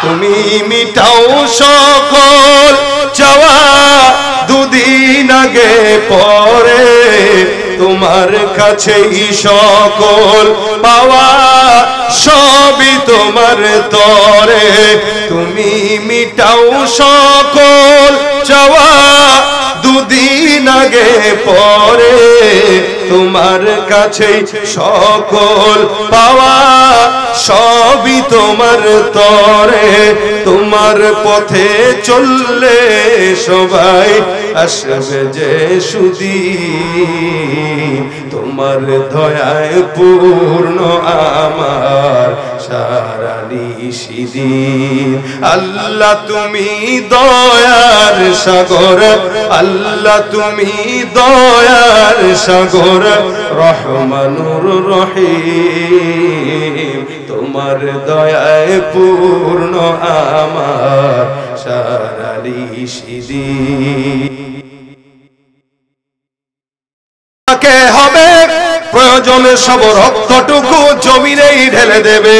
তুমি মিটাও সকল চাওয়া দুদিন আগে পরে তোমার কাছেই সকল পাওয়া সবই তোমার তরে তুমি মিটাও সকল চাওয়া দুদিন আগে পরে তোমার কাছেই সকল পাওয়া সবই তোমার তরে তোমার পথে চললে সবাই আসবে যে সুদিন তোমার দয়ায় পূর্ণ আমার সারা নিশিদিন আল্লাহ তুমি দয়ার সাগর আল্লাহ তুমি দয়ার সাগর রহমানুর রহিম তোমার দয়ায় পূর্ণ আমার সারা নিশিদিন কে হবে প্রয়োজনে সব রক্তটুকু জমিনেই ঢেলে দেবে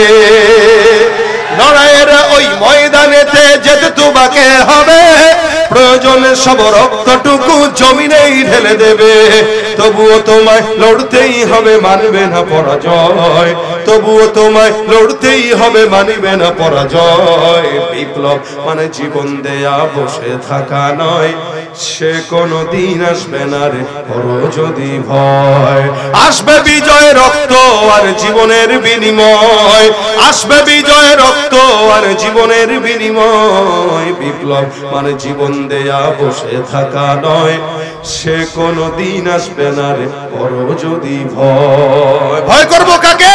লড়াইয়ের ওই ময়দানেতে যেতে তোমাকে হবে প্রয়োজনে সব রক্তটুকু জমিনেই ঢেলে দেবে তবুও তোমায় লড়তেই হবে মানবে না পরাজয় তবুও তোমায় লড়তেই হবে মানবে না পরাজয় বিপ্লব মানে জীবন দেয়া বসে থাকা নয় সে কোনদিন আসবে না রে করো যদি ভয় আসবে বিজয় রক্ত আর জীবনের বিনিময় আসবে বিজয় রক্ত আর জীবনের বিনিময় বিপ্লব মানে জীবন দেয়া বসে থাকা নয় সে কোনদিন আসবে না রে করো যদি ভয় ভয় করব কাকে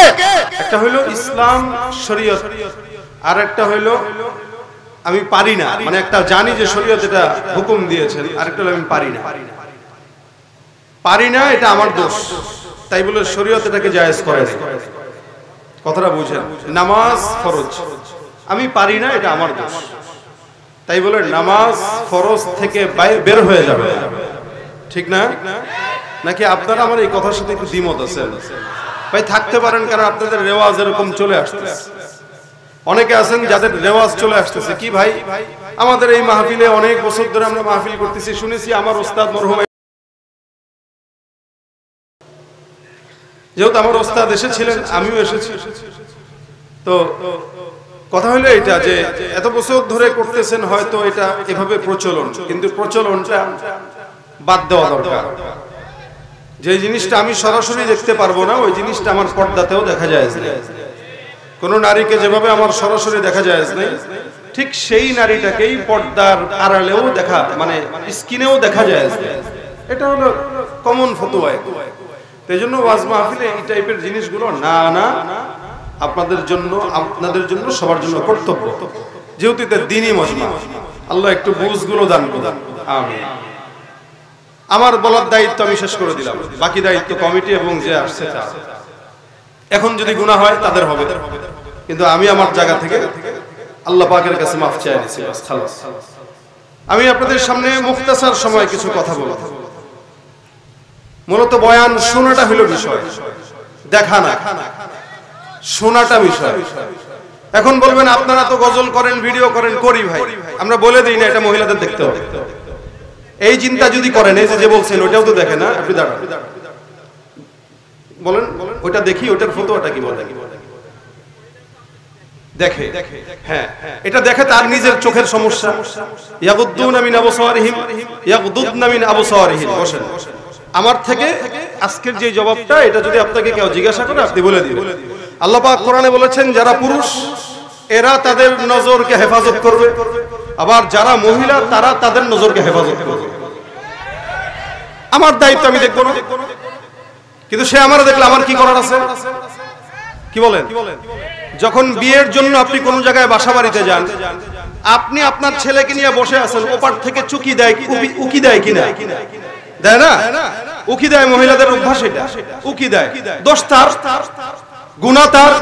একটা হইলো ইসলাম শরীয়ত আর একটা হইলো আমি পারি না মানে একটা জানি যে শরীয়ত এটা হুকুম দিয়েছেন আরেকটা হলো আমি পারি না এটা আমার দোষ তাই বলে শরীয়ত এটাকে জায়েজ করে না কথাটা বুঝেন নামাজ ফরজ আমি পারি না এটা আমার দোষ তাই বলে নামাজ ফরজ থেকে বের হয়ে যাবে ঠিক না নাকি আপনারা আমার এই কথার সাথে একটু দ্বিমত আছেন ভাই থাকতে পারেন কারণ আপনাদের রেওয়াজ এরকম চলে আসতেছে অনেকে আছেন যাদের রেওয়াজ চলে আসতেছে কি ভাই আমাদের এই মাহফিলে অনেক বছর ধরে আমরা মাহফিল করতেছি শুনেছি আমার ওস্তাদ মরহুম যেহেতু আমার ওস্তাদ এসেছিলেন আমিও এসেছি তো কথা হলো এটা যে এত বছর ধরে করতেছেন হয়তো এটা এভাবে প্রচলন কিন্তু প্রচলনটা বাদ দেওয়া দরকার যে জিনিসটা আমি সরাসরি দেখতে পারবো না ওই জিনিসটা আমার পর্দাতেও দেখা যায় না কোন নারীকে যেভাবে আমার সরাসরি দেখা যায় না ঠিক সেই নারীটাকেই পর্দার আড়ালেও দেখা মানে স্ক্রিনেও দেখা যায় না এটা হলো কমন ফতোয়া এই জন্য ওয়াজ মাহফিলে এই টাইপের জিনিসগুলো না না আপনাদের জন্য সবার জন্য কর্তব্য যেহেতু এটা দ্বীনি মজমা আল্লাহ একটু বুঝগুলো দান করুন আমিন আমার বলার দায়িত্ব আমি শেষ করে দিলাম বাকি দায়িত্ব কমিটি এবং যে আসছে তার এখন যদি গুনাহ হয় তাদের হবে কিন্তু আমি আমার জায়গা থেকে আল্লাহ পাকের কাছে মাফ চাই নিছি বাস খালাস আমি আপনাদের সামনে মুখতাসার সময় কিছু কথা বলবো মূলত বয়ান শোনাটা হলো বিষয় দেখা না শোনাটা বিষয় এখন বলবেন আপনারা তো গজল করেন ভিডিও করেন করি ভাই আমরা বলে দিই না এটা মহিলাদের দেখতে হবে এই চিন্তা যদি করেন এই যে বলছেন ওটাও তো দেখে না আপনি দাঁড়ান বলেন ওটা দেখি ওটার ফতোয়াটা কি বলে দেখে হ্যাঁ এটা দেখে তার নিজের চোখের সমস্যা ইয়াগুদ্দুনা মিন আবসারিহিম ইয়াগুদ্দুনা মিন আবসারিহিম বসেন আমার থেকে আজকের যে জবাবটা এটা যদি আপনাকে কেউ জিজ্ঞাসা করে আপনি বলে দিবেন আল্লাহ পাক কোরআনে বলেছেন যারা পুরুষ এরা তাদের নজরকে হেফাজত করবে আবার যারা মহিলা তারা তাদের নজরকে হেফাজত করবে আমার দায়িত্ব আমি দেখব না কিন্তু সে আমারে দেখলে আমার কি করার আছে কি বলেন যখন বিয়ের জন্য আপনি কোন জায়গায় বাসা বাড়িতে যান আপনি আপনার ছেলেকে নিয়ে বসে আছেন ওপার থেকে চুকি দেয় উকি দেয় কিনা দেয় না উকি দেয় মহিলাদের অভ্যাস এটা উকি দেয় দোষ তার গুনাহ তার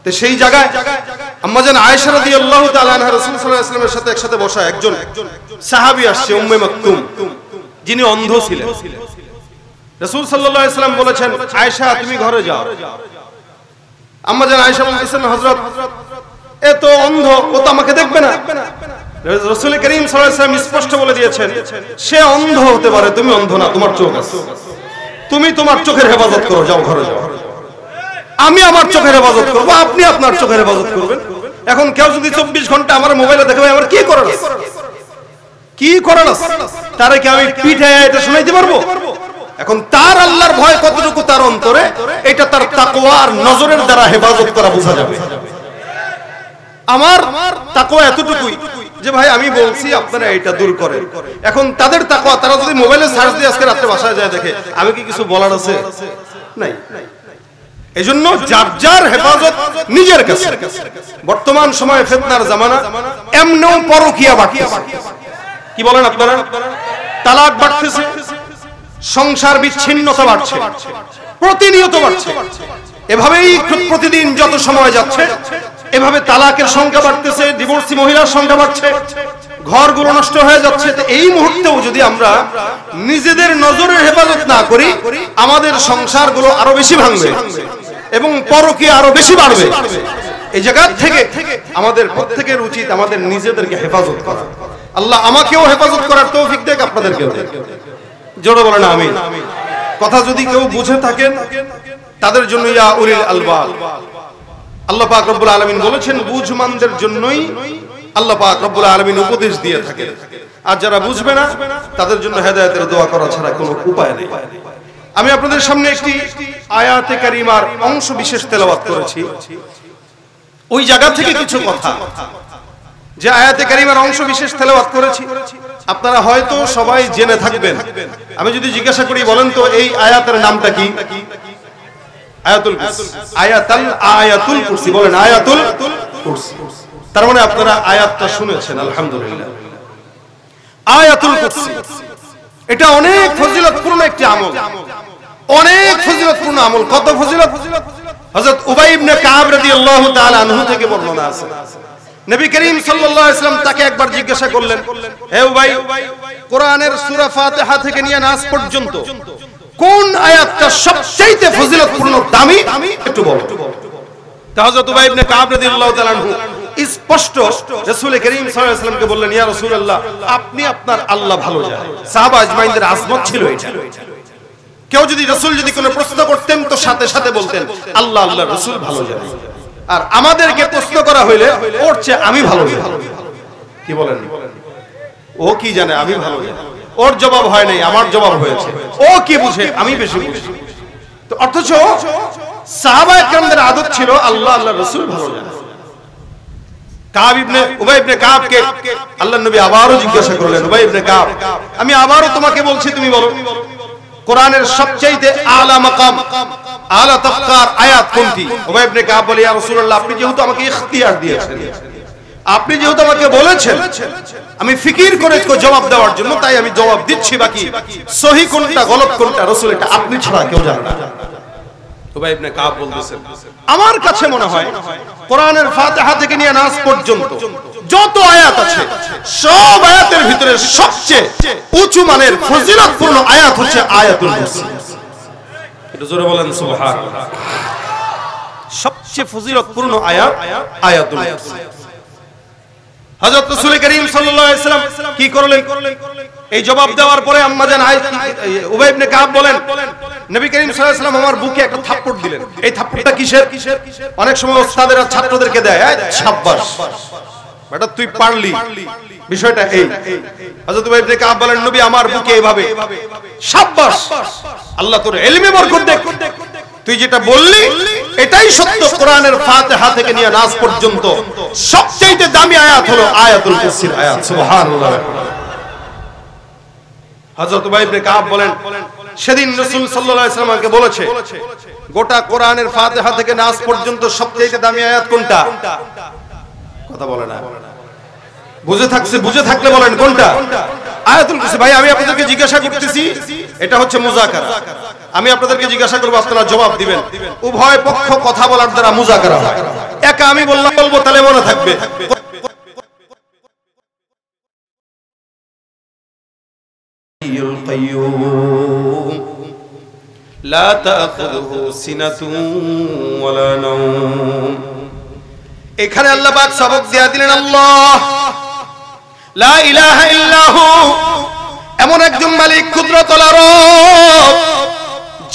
তো সেই জায়গায় আম্মা জান আয়েশা রাদিয়াল্লাহু তাআলা আনহা রাসূল সাল্লাল্লাহু আলাইহি ওয়াসাল্লামের সাথে একসাথে বসা একজন সাহাবী আসছে উম্মে মাকতুম যিনি অন্ধ ছিলেন রাসূল সাল্লাল্লাহু আলাইহি ওয়াসাল্লাম বলেছেন আয়েশা তুমি ঘরে যাও আম্মা জান আয়েশা বলতেছেন হযরত এত অন্ধ, ও তো আমাকে দেখবে না। রাসূল করিম সাল্লাল্লাহু আলাইহি ওয়াসাল্লাম স্পষ্ট বলে দিয়েছেন, সে অন্ধ হতে পারে, তুমি অন্ধ না, তোমার চোখ আছে, তুমি তোমার চোখের হেফাজত করো, যাও ঘরে যাও। আমি আমার চোখের হেফাজত করবো, আপনি আপনার চোখের হেফাজত করবেন। এখন কেউ যদি 24 ঘন্টা আমার মোবাইলে দেখে, ভাই আমার কি করার আছে, কি করার আছে, তারে কি আমি পিঠে এটা শোনাইতে পারবো? এখন তার আল্লাহর ভয় কতটুকু তার অন্তরে, এটা তার তাকওয়া আর নজরের দ্বারা হেফাজত করা বোঝা যাবে। আমার তাকওয়া এতটুকুই যে ভাই আমি বলছি আপনারা এটা দূর করেন। এখন তাদের তাকওয়া, তারা যদি মোবাইলে সার্চ দিয়ে আজকে রাতে বাসায় যায় দেখে, আমি কি কিছু বলার আছে? নাই। এজন্য যার যার হেফাজত নিজের কাছে। বর্তমান সময়ে ফিতনার জামানা, এমনও পরকীয়া বাড়তেছে। কি বলেন আপনারা? তালাক বাড়তেছে, সংসার বিচ্ছিন্নতা বাড়ছে, প্রতিনিয়ত বাড়ছে। এভাবেই প্রতিদিন যত সময় যাচ্ছে, এভাবে তালাকের সংখ্যা বাড়তেছে, ডিভোর্সি মহিলার সংখ্যা বাড়ছে, ঘরগুলো নষ্ট হয়ে যাচ্ছে। এই মুহূর্তেও যদি আমরা নিজেদের নজরের হেফাজত না করি, আমাদের সংসারগুলো আরো বেশি ভাঙবে এবং পরকীয়া আরো বেশি বাড়বে। এই জায়গা থেকে আমাদের প্রত্যেকের উচিত আমাদের নিজেদেরকে হেফাজত করা। আল্লাহ আমাকেও হেফাজত করার তৌফিক দেখ, আপনাদেরকেও দেখ। জোরে বলেন আমিন। কথা যদি কেউ বুঝে থাকেন, তাদের জন্য ইয়া উলিল আলবাব। আল্লাহ পাক রব্বুল আলামিন বলেছেন, বুঝমানদের জন্যই আল্লাহ পাক রব্বুল আলামিন উপদেশ দিয়ে থাকেন। আর যারা বুঝবে না, তাদের জন্য হেদায়েতের দোয়া করা ছাড়া কোনো উপায় নেই। আমি আপনাদের সামনে একটি আয়াতে কারিমার অংশ বিশেষ তেলাওয়াত করেছি। ওই জায়গা থেকে কিছু কথা, যে আয়াতে কারিমার অংশ বিশেষ তেলাওয়াত করেছি, আপনারা হয়তো সবাই জেনে থাকবেন। আমি যদি জিজ্ঞাসা করি, বলেন তো এই আয়াতের নামটা কি? আয়াতুল কুরসি। আয়াতুল কুরসি বলেন, আয়াতুল কুরসি। তার মানে আপনারা আয়াতটা শুনেছেন, আলহামদুলিল্লাহ। আয়াতুল কুরসি এটা অনেক ফজিলতপূর্ণ একটি আমল, অনেক ফজিলতপূর্ণ আমল। কত ফজিলত! হযরত উবাই ইবনে কাব রাদিয়াল্লাহু তাআলা আনহু থেকে বর্ণনা আছে, নবী করিম সাল্লাল্লাহু আলাইহি ওয়াসাল্লাম তাকে একবার জিজ্ঞাসা করলেন, হে উবাই, কোরআনের সূরা ফাতিহা থেকে নিয়ে নাস পর্যন্ত কোন আয়াতটা সবচেয়ে ফজিলতপূর্ণ, দামি, একটু বলো। হযরত উবাই ইবনে কাব রাদিয়াল্লাহু তাআলা আনহু স্পষ্ট রাসূল করিম সাল্লাল্লাহু আলাইহি ওয়াসাল্লামকে বললেন, ইয়া রাসূলুল্লাহ, আপনি আপনার আল্লাহ ভালো জানেন। সাহাবা আজমাইনদের আজমত ছিল এটা। কেউ যদি রাসূল যদি কোনো প্রশ্ন করতেন, তো সাথে সাথে বলতেন, আল্লাহ আল্লাহ রাসূল ভালো জানেন। আর আমাদেরকে প্রশ্ন করা হইলে ওর চেয়ে আমি ভালো জানি। কি বলেন? ও কি জানে, আমি ভালো জানি। ওর জবাব হয় নাই, আমার জবাব হয়েছে। ও কি বুঝে, আমি বেশি বুঝি। তো অথচ সাহাবায়ে কেরামদের আদত ছিল আল্লাহ আল্লাহ রাসূল ভালো জানেন। উবাই ইবনে কাবকে আল্লাহর নবী আবারও জিজ্ঞাসা করলেন, উবাই ইবনে কাব, আমি আবারও তোমাকে বলছি, তুমি বলো কোরআনের সবচেয়ে আলা মাকাম, আলা তাফকার আয়াত কোনটি? উবাই ইবনে কাব বলে, ইয়া রাসূলুল্লাহ, আপনি যেহেতু আমাকে ইখতিয়ার দিয়েছেন, আপনি যেহেতু আমাকে বলেছেন, আমি ফিকির করে জবাব দেওয়ার জন্য, তাই আমি জবাব দিচ্ছি। বাকি সহি কোনটা গলত কোনটা রাসূল, এটা আপনি ছাড়া কেউ জানে না। উবাই ইবনে কাব বলতেছেন, আমার কাছে মনে হয় কোরআনের ফাতিহা থেকে নিয়ে নাস পর্যন্ত যত আয়াত আছে, সব আয়াতের ভিতরে সবচেয়ে উঁচু মানের ফজিলতপূর্ণ আয়াত হচ্ছে আয়াতুল কুরসি। এটা জোরে বলেন সুবহানাল্লাহ। সবচেয়ে ফজিলতপূর্ণ আয়াত আয়াতুল কুরসি। হযরত রাসূল করিম সাল্লাল্লাহু আলাইহি ওয়াসাল্লাম কি করলেন? এই জবাব দেওয়ার পরে আম্মা জান উবাই ইবনে কাব বলেন, নবী করিম সাল্লাল্লাহু আলাইহি ওয়াসাল্লাম আমার বুকে একটা থাপ্পড় দিলেন। এই থাপ্পড়টা কিসের? অনেক সময় ওস্তাদেরা ছাত্রদেরকে দেয়, শাবাশ বেটা তুই পারলি, বিষয়টা এই। হযরত উবাই ইবনে কাব বলেন, নবী আমার বুকে এইভাবে, শাবাশ, আল্লাহ তোর ইলমে বরকত দেখ, তুই যেটা বললি এটাই সত্য। কোরআনের ফাতিহা থেকে নিয়ে নাস পর্যন্ত সবচেয়ে দামি আয়াত হলো আয়াতুল কুরসির আয়াত। সুবহানাল্লাহ। হযরত উবাই ইবনে কাব বলেন, সেদিন রাসূল সাল্লাল্লাহু আলাইহি ওয়াসাল্লাম আমাকে বলেছে, গোটা কোরআনের ফাতিহা থেকে নাস পর্যন্ত সবচেয়ে দামি আয়াত কোনটা? কথা বলে না, বুঝে থাকলে বলেন কোনটা? আয়াতুল কুরসি। ভাই আমি আপনাদেরকে জিজ্ঞাসা করতেছি, এটা হচ্ছে মুযাকারা। আমি আপনাদেরকে জিজ্ঞাসা করব, আপনারা জবাব দিবেন। উভয় পক্ষ কথা বলার দ্বারা মুযাকারা হয়। একা আমি বলবো তাহলে মনে থাকবে। লা তাখুযুহু সিনাতুন ওয়ালা নাওম এখানে আল্লাহ পাক সবক দিয়া দিলেন, আল্লাহ লা ইলাহা ইল্লাহু, এমন একজন মালিক, কুদরতওয়ালা রব,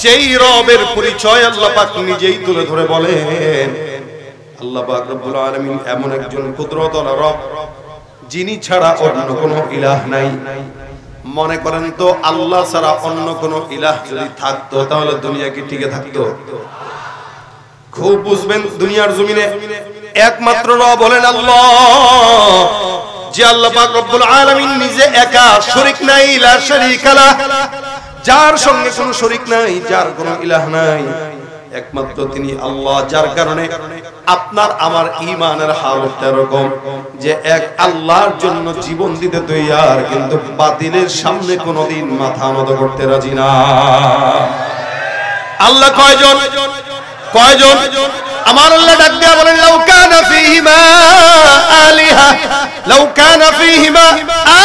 যেই রবের পরিচয় আল্লাহ পাক নিজেই তুলে ধরে বলেন। আল্লাহ পাক রব্বুল আলামিন এমন একজন কুদরতওয়ালা রব, যিনি ছাড়া অন্য কোনো ইলাহ নাই। মনে করেন তো, আল্লাহ ছাড়া অন্য কোনো ইলাহ যদি থাকতো তাহলে দুনিয়া কি টিকে থাকতো? খুব বুঝবেন, দুনিয়ার জমিনে একমাত্র রব হলেন আল্লাহ, যে আল্লাহ পাক রব্বুল আলামিন নিজে একা, শরীক নাই, লা শারীকা লাহ, যার সঙ্গে কোনো শরীক নাই, যার কোনো ইলাহ নাই, একমাত্র তিনি আল্লাহ। যার কারণে আপনার আমার ঈমানের হালত এরকম যে এক আল্লাহর জন্য জীবন দিতে তৈয়ার, কিন্তু বাতিলের সামনে কোনোদিন মাথা নত করতে রাজি না। আল্লাহ কয়জন? কয়জন? আমার আল্লাহ ডাক দিয়া বলেন, লাউ কানা ফীহিমা আলিহা, লাউ কানা ফীহিমা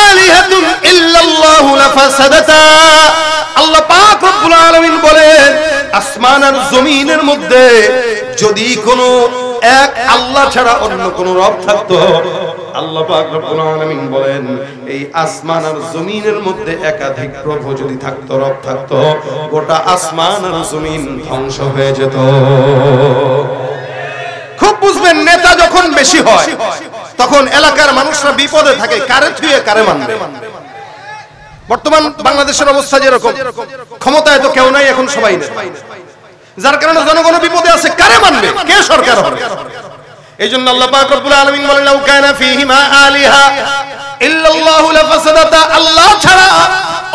আলিহাতুন ইল্লাল্লাহু লাফাসাদাতা। আল্লাহ পাক রব্বুল আলামিন বলেন, আসমান আর জমিনের মধ্যে যদি কোনো এক আল্লাহ ছাড়া অন্য কোনো রব থাকতো, আল্লাহ পাক রব্বুল আলামিন বলেন, এই আসমান আর জমিনের মধ্যে একাধিক প্রভু যদি থাকতো, রব থাকতো, গোটা আসমান আর জমিন ধ্বংস হয়ে যেত। খুব বুঝবেন, নেতা যখন বেশি হয় তখন এলাকার মানুষরা বিপদে থাকে, কারে থুয়ে কারে মানবে। বর্তমান বাংলাদেশের অবস্থা যেরকম, ক্ষমতায় তো কেউ নাই, এখন সবাই নেই, যার কারণে জনগণ বিপদে আছে, কারে মানবে, কে সরকার হবে। এই জন্য আল্লাহ পাক রব্বুল আলামিন বলেন, লাউ কানা ফীহিমা আলিহা ইল্লাল্লাহু লাফাসাদাতা, আল্লাহ ছাড়া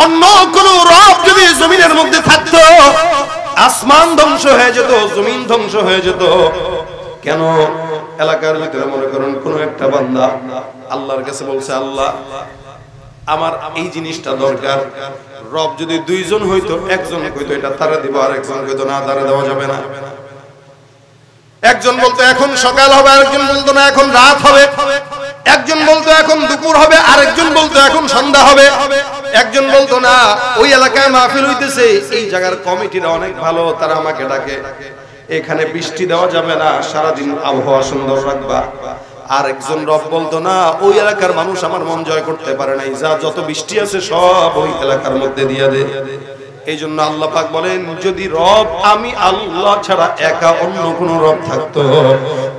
অন্য কোন রব যদি জমিনের মধ্যে থাকতো, আসমান ধ্বংস হয়ে যেত, জমিন ধ্বংস হয়ে যেত। কেন? এলাকার ভিতরে মনে করেন কোন একটা বান্দা আল্লাহর কাছে বলছে, আল্লাহ আমার এই জিনিসটা দরকার। রব যদি দুইজন হইতো, একজন কইতো এটা তারা দিব, আর একজন কইতো না, তারা দেওয়া যাবে না। একজন বলতো এখন সকাল হবে, আরেকজন বলতো না এখন রাত হবে। একজন বলতো এখন দুপুর হবে, আরেকজন বলতো এখন সন্ধ্যা হবে। একজন বলতো না ওই এলাকায় মাহফিল হইতেছে, এই জায়গার কমিটিরা অনেক ভালো, তারা আমাকে ডাকে, এখানে বৃষ্টি দেওয়া যাবে না, সারাদিন আবহাওয়া সুন্দর রাখবা। আরেকজন রব বলতো না ওই এলাকার মানুষ আমার মন জয় করতে পারে নাই, যা যত বৃষ্টি আছে সব ওই এলাকার মধ্যে দিয়ে দে। এই জন্য আল্লাহ পাক বলেন, যদি রব আমি আল্লাহ ছাড়া একা অন্য কোন রব থাকতো,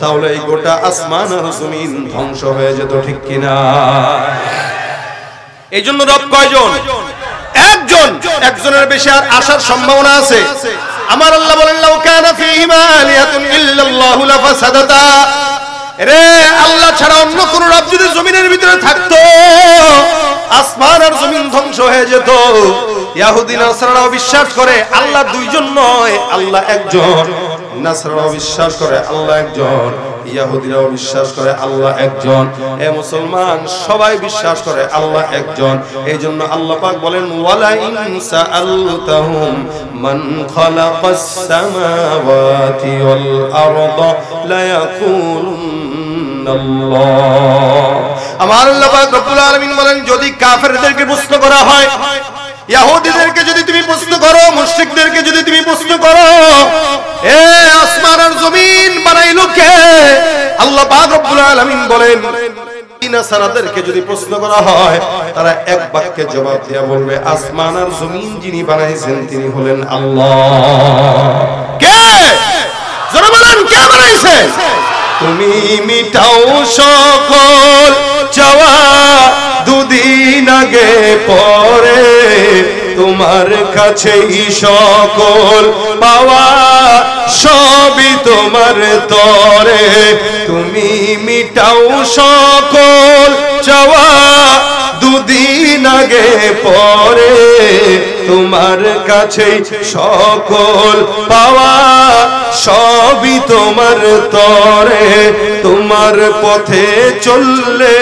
তাহলে এই গোটা আসমান আর জমিন ধ্বংস হয়ে যেত, ঠিক কিনা? এই জন্য রব কয়জন? একজন। একজনের বেশি আর আসার সম্ভাবনা আছে। আমার আল্লাহ বলেন, লাউ কানা ফীহিমা আলিহাতুন ইল্লাল্লাহু লাফাসাদাতা, রে আল্লাহ ছাড়া অন্য কোন রব যদি জমিনের ভিতরে থাকতো, আসমান আর জমিন ধ্বংস হয়ে যেত। ইহুদি নাসারাও বিশ্বাস করে আল্লাহ দুইজন নয়, আল্লাহ একজন। নাসারাও বিশ্বাস করে আল্লাহ একজন, ইহুদিরাও বিশ্বাস করে আল্লাহ একজন। এ মুসলমান, সবাই বিশ্বাস করে আল্লাহ একজন। এই জন্য আল্লাহ পাক বলেন, ওয়ালা ইন সাআলতাহুম মান খালাকাস সামাওয়াতি ওয়াল আরদা লা ইয়াকুলুন আল্লাহ। আমার আল্লাহ পাক রব্বুল আলামিন বলেন, যদি কাফেরদেরকে প্রশ্ন করা হয়, ইহুদিদেরকে যদি তুমি প্রশ্ন করো, মুশরিকদেরকে যদি তুমি প্রশ্ন করো, এ আসমান আর জমিন বানাইলো কে? আল্লাহ পাক রব্বুল আলামিন বলেন, নাসারাদেরকে যদি প্রশ্ন করা হয়, তারা এক বাক্যে জবাব দিয়া বলবে, আসমান আর জমিন যিনি বানাইছেন তিনি হলেন আল্লাহ। কে? যারা বলেন কে বানাইছে? তুমি মিটাও সকল চাওয়া, দুদিন আগে পরে তোমার কাছেই সকল পাওয়া, সবই তোমার তরে। তুমি মিটাও সকল চাওয়া, দুদিন আগে পরে তোমার কাছেই সকল পাওয়া, সবই তোমার তরে। তোমার পথে চললে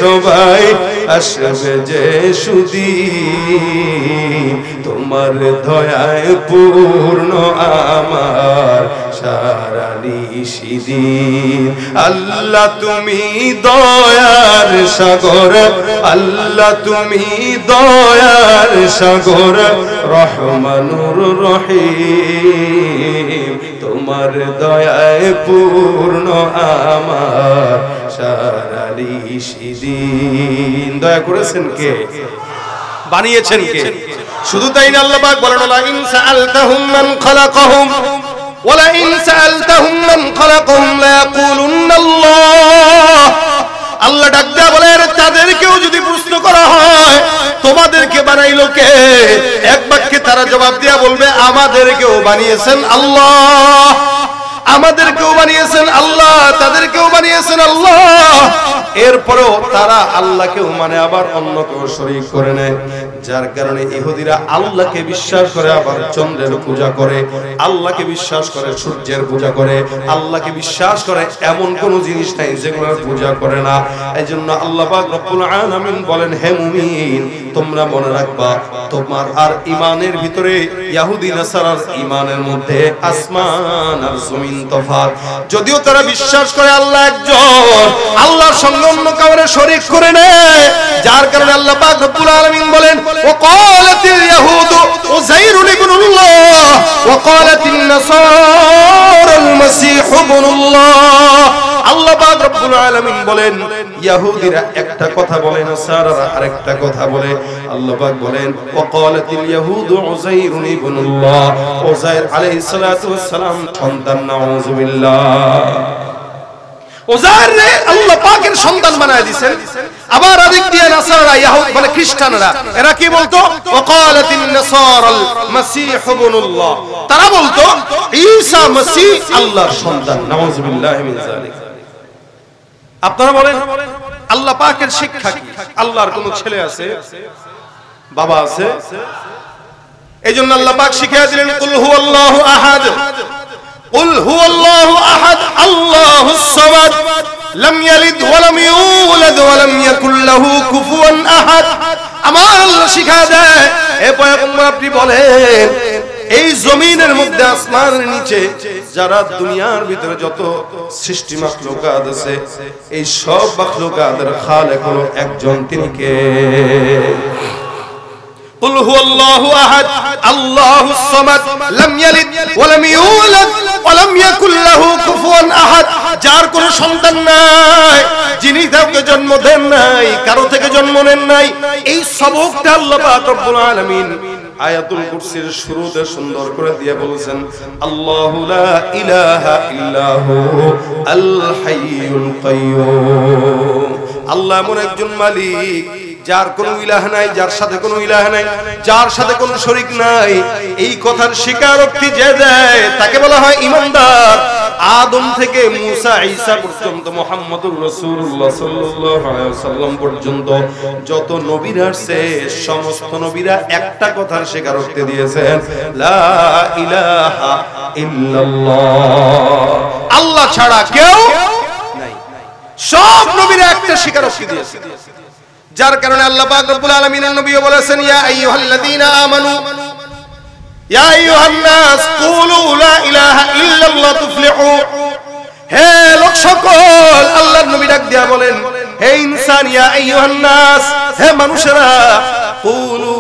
সবাই আসবে যে সুদিন, তোমার দয়ায় পূর্ণ আমার সারা নিশিদিন। আল্লাহ তুমি দয়ার সাগর, আল্লাহ তুমি দয়ার সাগর, রহমানুর রহিম তোমার দয়ায় পূর্ণ আমার সারালি সেদিন। দয়া করেছেন কে? বানিয়েছেন কে? শুধু তাই না, আল্লাহ পাক বলেন লা ইন সাআলতাহুম মান খালাকাহুম ওয়ালা ইন সাআলতাহুম মান খালাকাহুম লা ইয়াকুলুন্না আল্লাহ। আল্লাহ ডাক দেয়া বলে তাদেরকেও যদি প্রশ্ন করা হয় তোমাদেরকে বানাইলো কে, এক বাক্যে তারা জবাব দেয়া বলবে আমাদেরকেও বানিয়েছেন আল্লাহ, আমাদেরকেও বানিয়েছেন আল্লাহ, তাদেরকেও বানিয়েছেন আল্লাহ। এরপরেও তারা আল্লাহকেও মানে আবার অন্যকেও শরীক করে নেয়, যার কারণে ইহুদিরা আল্লাহকে বিশ্বাস করে আবার চন্দ্রের পূজা করে, আল্লাহকে বিশ্বাস করে সূর্যের পূজা করে, আল্লাহকে বিশ্বাস করে এমন কোন জিনিস নাই যেগুলোর পূজা করে না। এইজন্য আল্লাহ পাক রব্বুল আলামিন বলেন, হে মুমিন তোমরা মনে রাখবা তোমার আর ঈমানের ভিতরে ইহুদি নাসারার ঈমানের মধ্যে আসমান আর জমিন তফাৎ। যদিও তারা বিশ্বাস করে আল্লাহ একজন, আল্লাহর সঙ্গে অন্য কাউকে শরীক করে নেয়, যার কারণে আল্লাহ পাক রব্বুল আলামিন বলেন ওয়াকালাতিল ইয়াহুদু উযাইরুন ইবনুল্লাহ ওয়াকালাতিন নাসারাল মাসীহু ইবনুল্লাহ। আল্লাহ পাক রব্বুল আলামিন বলেন ইহুদিরা একটা কথা বলে, নাসারারা আরেকটা কথা বলে। আল্লাহ পাক বলেন ওয়াকালাতিল ইয়াহুদু উযাইরুন ইবনুল্লাহ, উযাইর আলাইহিস সালাতু ওয়াস সালাম সন্তান, নাউযুবিল্লাহ। উযাইর রে আল্লাহ পাকের সন্তান বানায় দিবেন। আবার আরেক দিয়ে নাসারা ইহুদ মানে খ্রিস্টানরা এরা কি বলতো ওয়াকালাতিন নাসারাল মাসীহু ইবনুল্লাহ, তারা বলতো ঈসা মসিহ আল্লাহর সন্তান, নাউযুবিল্লাহি মিন যালিক। আপনারা বলেন আল্লাহ পাকের শিক্ষা কি? আল্লাহর কোন ছেলে আছে, বাবা আছে? এইজন্য আল্লাহ পাক শিখিয়ে দিলেন কুল হুয়াল্লাহু আহাদ, কুল হুয়াল্লাহু আহাদ আল্লাহুস সামাদ লাম ইয়ালিদ ওয়া লাম ইউলাদ ওয়া লাম ইয়াকুল লাহু কুফুয়ান আহাদ। আমার আল্লাহ শিখিয়ে দেয়, হে পয়গম্বর আপনি বলেন এই জমিনের মধ্যে আসমানের নিচে যারা দুনিয়ার ভিতরে যত সৃষ্টি মাখলুকাত আছে এই সব মাখলুকাতের খালেক হলো একজন, তিনি কে? কুল হুয়াল্লাহু আহাদ আল্লাহুস সামাদ লাম ইয়ালিদ ওয়া লাম ইউলাদ ওয়া লাম ইয়াকুল লাহু কুফুয়ান আহাদ। যার কোনো সন্তান নাই, যিনি কাউকে জন্ম দেন নাই, কারো থেকে জন্ম নেন নাই। এই সবকটা আল্লাহ পাক রব্বুল আলামিন আয়াতুল কুরসির শুরুতে সুন্দর করে দিয়ে বলেছেন আল্লাহু লা ইলাহা ইল্লাহু আল হাইয়ুল কাইয়্যুম। আল্লাহ এমন একজন মালিক যার কোনো ইলাহ নাই, যার সাথে কোনো ইলাহ নাই, যার সাথে কোনো শরীক নাই। এই কথার স্বীকারোক্তি যে দেয় তাকে বলা হয় ঈমানদার। আদম থেকে মুসা ঈসা পর্যন্ত মুহাম্মদুর রাসূলুল্লাহ সাল্লাল্লাহু আলাইহি ওয়াসাল্লাম পর্যন্ত যত নবীরা আসছে সমস্ত নবীরা একটা কথার স্বীকারোক্তি দিয়েছেন লা ইলাহা ইল্লাল্লাহ, আল্লাহ ছাড়া কেউ নাই। সব নবীরা একটা স্বীকারোক্তি দিয়েছেন, যার কারণে আল্লাহ পাক রব্বুল আলামিনের নবীও বলেছেন ইয়া আইয়ুহাল্লাযীনা আমানু ইয়া আইয়ুহান নাস কুলু লা ইলাহা ইল্লাল্লাহ তুফলিহু। হে লোক সকল, আল্লাহর নবী ডাক দিয়া বলেন হে ইনসান ইয়া আইয়ুহান নাস, হে মানুষেরা কুলু